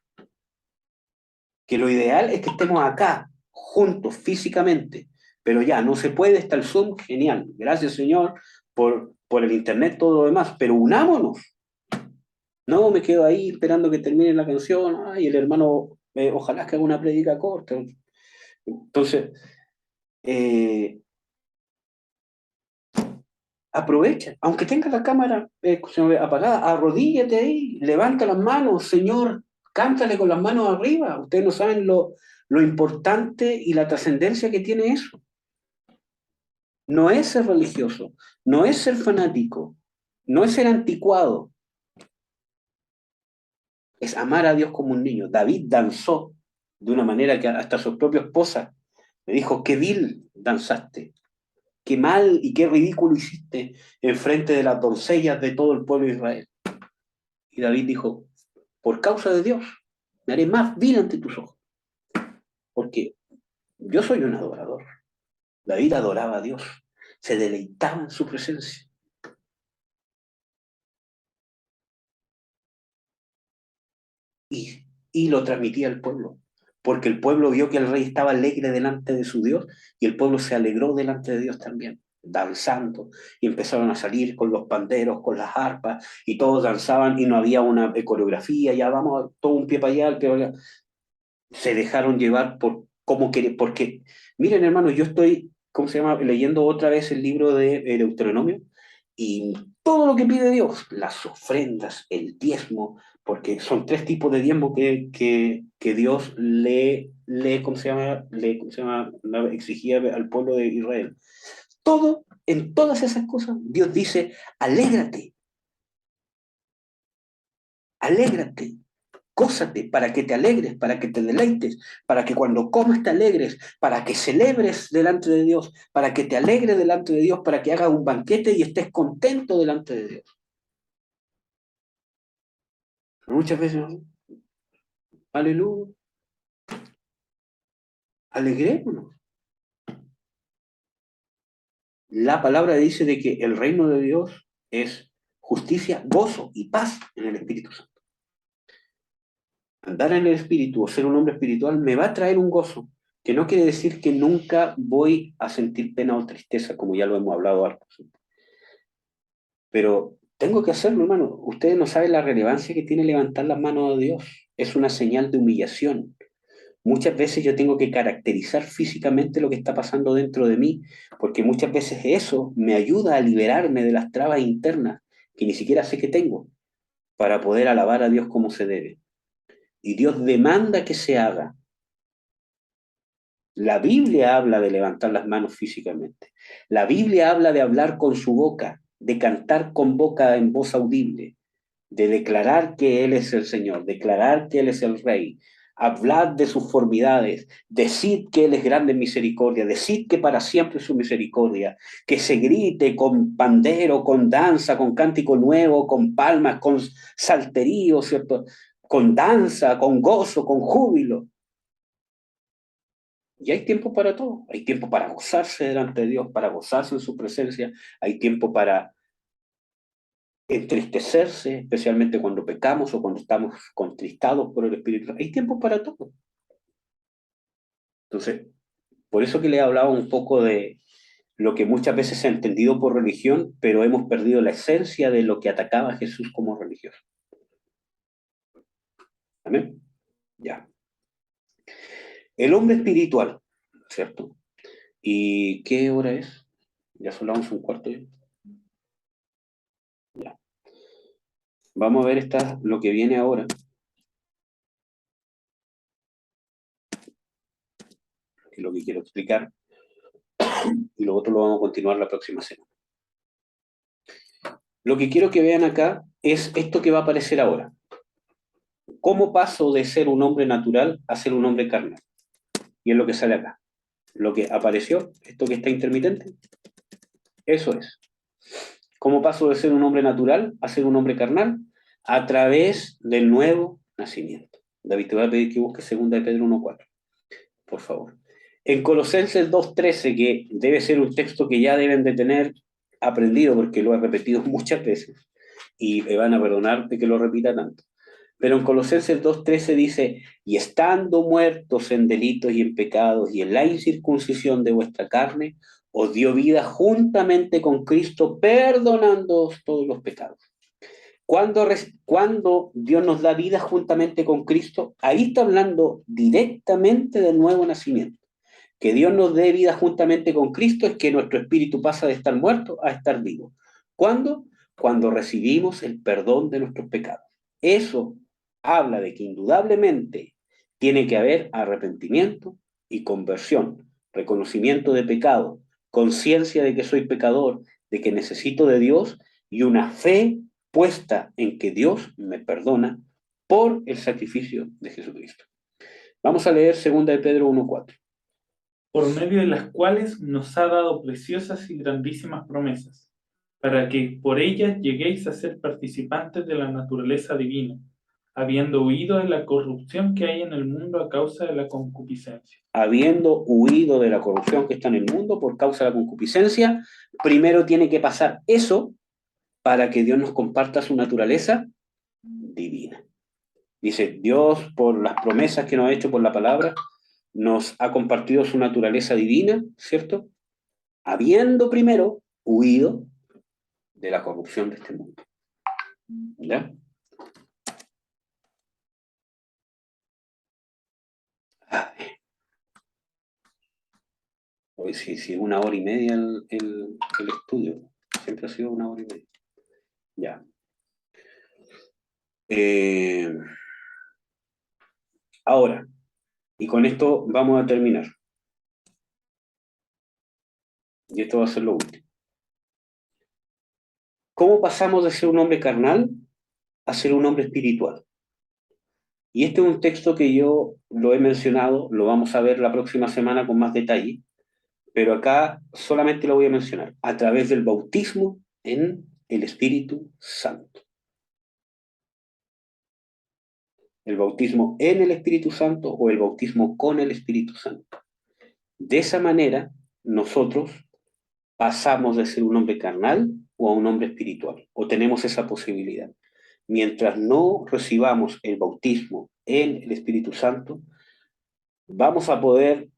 Que lo ideal es que estemos acá, juntos, físicamente, pero ya no se puede, está el Zoom, genial. Gracias, Señor, por el Internet, todo lo demás, pero unámonos. No me quedo ahí esperando que termine la canción, ay, el hermano, ojalá que haga una prédica corta. Entonces, eh, aprovecha, aunque tenga la cámara apagada, arrodíllate ahí, levanta las manos, Señor, cántale con las manos arriba. Ustedes no saben lo importante y la trascendencia que tiene eso. No es ser religioso, no es ser fanático, no es ser anticuado, es amar a Dios como un niño. David danzó de una manera que hasta su propia esposa le dijo, qué vil danzaste, qué mal y qué ridículo hiciste en frente de las doncellas de todo el pueblo de Israel. Y David dijo, por causa de Dios, me haré más vil ante tus ojos, porque yo soy un adorador. David adoraba a Dios. se deleitaba en su presencia. Y lo transmitía al pueblo, porque el pueblo vio que el rey estaba alegre delante de su Dios y el pueblo se alegró delante de Dios también, danzando, y empezaron a salir con los panderos, con las arpas, y todos danzaban y no había una coreografía, ya vamos, todo un pie para allá, el pie para allá. Se dejaron llevar por cómo quiere, porque, miren hermanos, yo estoy, ¿cómo se llama?, leyendo otra vez el libro de Deuteronomio, y todo lo que pide Dios, las ofrendas, el diezmo, porque son tres tipos de diezmo que Dios ¿cómo se llama?, exigía al pueblo de Israel. Todo, en todas esas cosas, Dios dice, alégrate, alégrate, gózate, para que te alegres, para que te deleites, para que cuando comas te alegres, para que celebres delante de Dios, para que te alegres delante de Dios, para que hagas un banquete y estés contento delante de Dios. Muchas veces, ¿no? Aleluya, alegrémonos. La palabra dice de que el reino de Dios es justicia, gozo y paz en el Espíritu Santo. Andar en el Espíritu o ser un hombre espiritual me va a traer un gozo, que no quiere decir que nunca voy a sentir pena o tristeza, como ya lo hemos hablado antes. Pero tengo que hacerlo, hermano. Ustedes no saben la relevancia que tiene levantar las manos a Dios. Es una señal de humillación. Muchas veces yo tengo que caracterizar físicamente lo que está pasando dentro de mí, porque muchas veces eso me ayuda a liberarme de las trabas internas que ni siquiera sé que tengo, para poder alabar a Dios como se debe. Y Dios demanda que se haga. La Biblia habla de levantar las manos físicamente. La Biblia habla de hablar con su boca, de cantar con boca en voz audible, de declarar que Él es el Señor, declarar que Él es el Rey, hablad de sus formidades, decid que Él es grande en misericordia, decid que para siempre es su misericordia, que se grite con pandero, con danza, con cántico nuevo, con palmas, con salterío, ¿cierto? Con danza, con gozo, con júbilo. Y hay tiempo para todo, hay tiempo para gozarse delante de Dios, para gozarse en su presencia, hay tiempo para entristecerse, especialmente cuando pecamos o cuando estamos contristados por el Espíritu. Hay tiempo para todo. Entonces, por eso que le he hablado un poco de lo que muchas veces se ha entendido por religión, pero hemos perdido la esencia de lo que atacaba a Jesús como religioso. ¿Amén? Ya. El hombre espiritual, ¿cierto? ¿Y qué hora es? Ya son las 11:15 ya. Ya. Vamos a ver lo que viene ahora, que es lo que quiero explicar, y lo otro lo vamos a continuar la próxima semana. Lo que quiero que vean acá es esto que va a aparecer ahora. ¿Cómo paso de ser un hombre natural a ser un hombre carnal? Y es lo que sale acá. Lo que apareció, esto que está intermitente, eso es. ¿Cómo paso de ser un hombre natural a ser un hombre carnal? A través del nuevo nacimiento. David, te voy a pedir que busques 2 de Pedro 1:4, por favor. En Colosenses 2:13, que debe ser un texto que ya deben de tener aprendido, porque lo he repetido muchas veces, y me van a perdonar de que lo repita tanto. Pero en Colosenses 2:13 dice, y estando muertos en delitos y en pecados y en la incircuncisión de vuestra carne, os dio vida juntamente con Cristo, perdonándoos todos los pecados. Cuando Dios nos da vida juntamente con Cristo, ahí está hablando directamente del nuevo nacimiento. Que Dios nos dé vida juntamente con Cristo es que nuestro espíritu pasa de estar muerto a estar vivo. ¿Cuándo? Cuando recibimos el perdón de nuestros pecados. Eso habla de que indudablemente tiene que haber arrepentimiento y conversión, reconocimiento de pecado, conciencia de que soy pecador, de que necesito de Dios y una fe puesta en que Dios me perdona por el sacrificio de Jesucristo. Vamos a leer 2 de Pedro 1:4. Por medio de las cuales nos ha dado preciosas y grandísimas promesas, para que por ellas lleguéis a ser participantes de la naturaleza divina, habiendo huido de la corrupción que hay en el mundo a causa de la concupiscencia. Habiendo huido de la corrupción que está en el mundo por causa de la concupiscencia, primero tiene que pasar eso para que Dios nos comparta su naturaleza divina. Dice, Dios, por las promesas que nos ha hecho por la palabra, nos ha compartido su naturaleza divina, ¿cierto? Habiendo primero huido de la corrupción de este mundo. ¿Ya? Hoy sí, sí, 1 hora y media el estudio. Siempre ha sido 1 hora y media. Ya. Ahora, y con esto vamos a terminar. Y esto va a ser lo último. ¿Cómo pasamos de ser un hombre carnal a ser un hombre espiritual? Y este es un texto que yo lo he mencionado, lo vamos a ver la próxima semana con más detalle, pero acá solamente lo voy a mencionar, a través del bautismo en el Espíritu Santo. El bautismo en el Espíritu Santo o el bautismo con el Espíritu Santo. De esa manera, nosotros pasamos de ser un hombre carnal o a un hombre espiritual, o tenemos esa posibilidad. Mientras no recibamos el bautismo en el Espíritu Santo, vamos a poder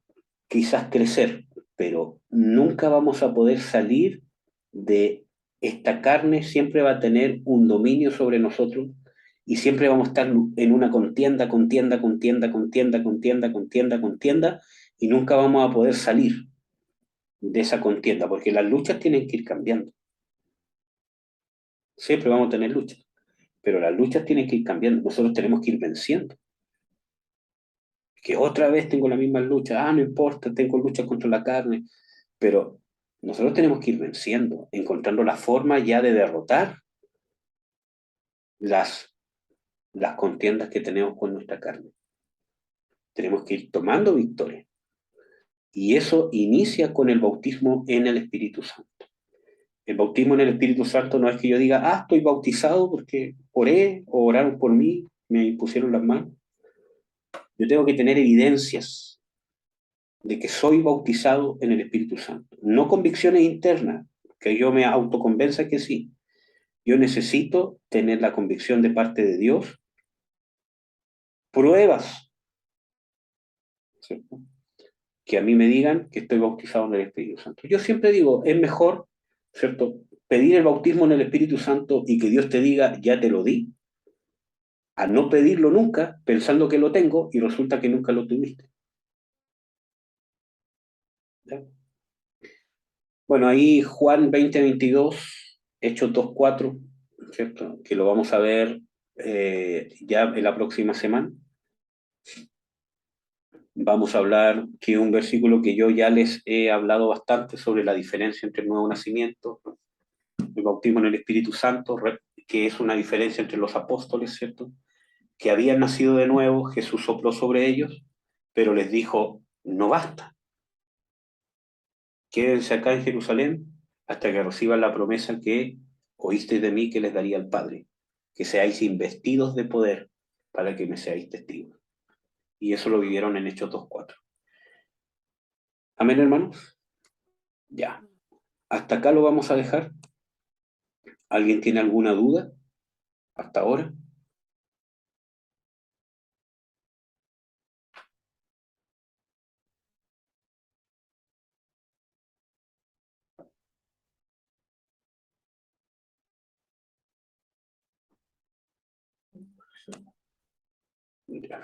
quizás crecer, pero nunca vamos a poder salir de esta carne, siempre va a tener un dominio sobre nosotros y siempre vamos a estar en una contienda, contienda, contienda, contienda, contienda, contienda, contienda, y nunca vamos a poder salir de esa contienda, porque las luchas tienen que ir cambiando. Siempre vamos a tener luchas, pero las luchas tienen que ir cambiando. Nosotros tenemos que ir venciendo. Que otra vez tengo la misma lucha, no importa, tengo lucha contra la carne, pero nosotros tenemos que ir venciendo, encontrando la forma ya de derrotar las, las contiendas que tenemos con nuestra carne. Tenemos que ir tomando victoria. Y eso inicia con el bautismo en el Espíritu Santo. El bautismo en el Espíritu Santo no es que yo diga, estoy bautizado porque oré o oraron por mí, me impusieron las manos. Yo tengo que tener evidencias de que soy bautizado en el Espíritu Santo. No convicciones internas, que yo me autoconvenza que sí. Yo necesito tener la convicción de parte de Dios, pruebas, ¿cierto? Que a mí me digan que estoy bautizado en el Espíritu Santo. Yo siempre digo, es mejor, ¿cierto?, pedir el bautismo en el Espíritu Santo y que Dios te diga, ya te lo di, a no pedirlo nunca, pensando que lo tengo y resulta que nunca lo tuviste. ¿Ya? Bueno, ahí Juan 20:22, Hechos 2:4, ¿cierto? Que lo vamos a ver ya en la próxima semana. Vamos a hablar que es un versículo que yo ya les he hablado bastante sobre la diferencia entre el nuevo nacimiento, el bautismo en el Espíritu Santo, que es una diferencia entre los apóstoles, ¿cierto? Que habían nacido de nuevo, Jesús sopló sobre ellos, pero les dijo, no basta, quédense acá en Jerusalén hasta que reciban la promesa que oísteis de mí que les daría el Padre, que seáis investidos de poder para que me seáis testigos. Y eso lo vivieron en Hechos 2:4. Amén, hermanos. Ya. Hasta acá lo vamos a dejar. ¿Alguien tiene alguna duda hasta ahora? Ya.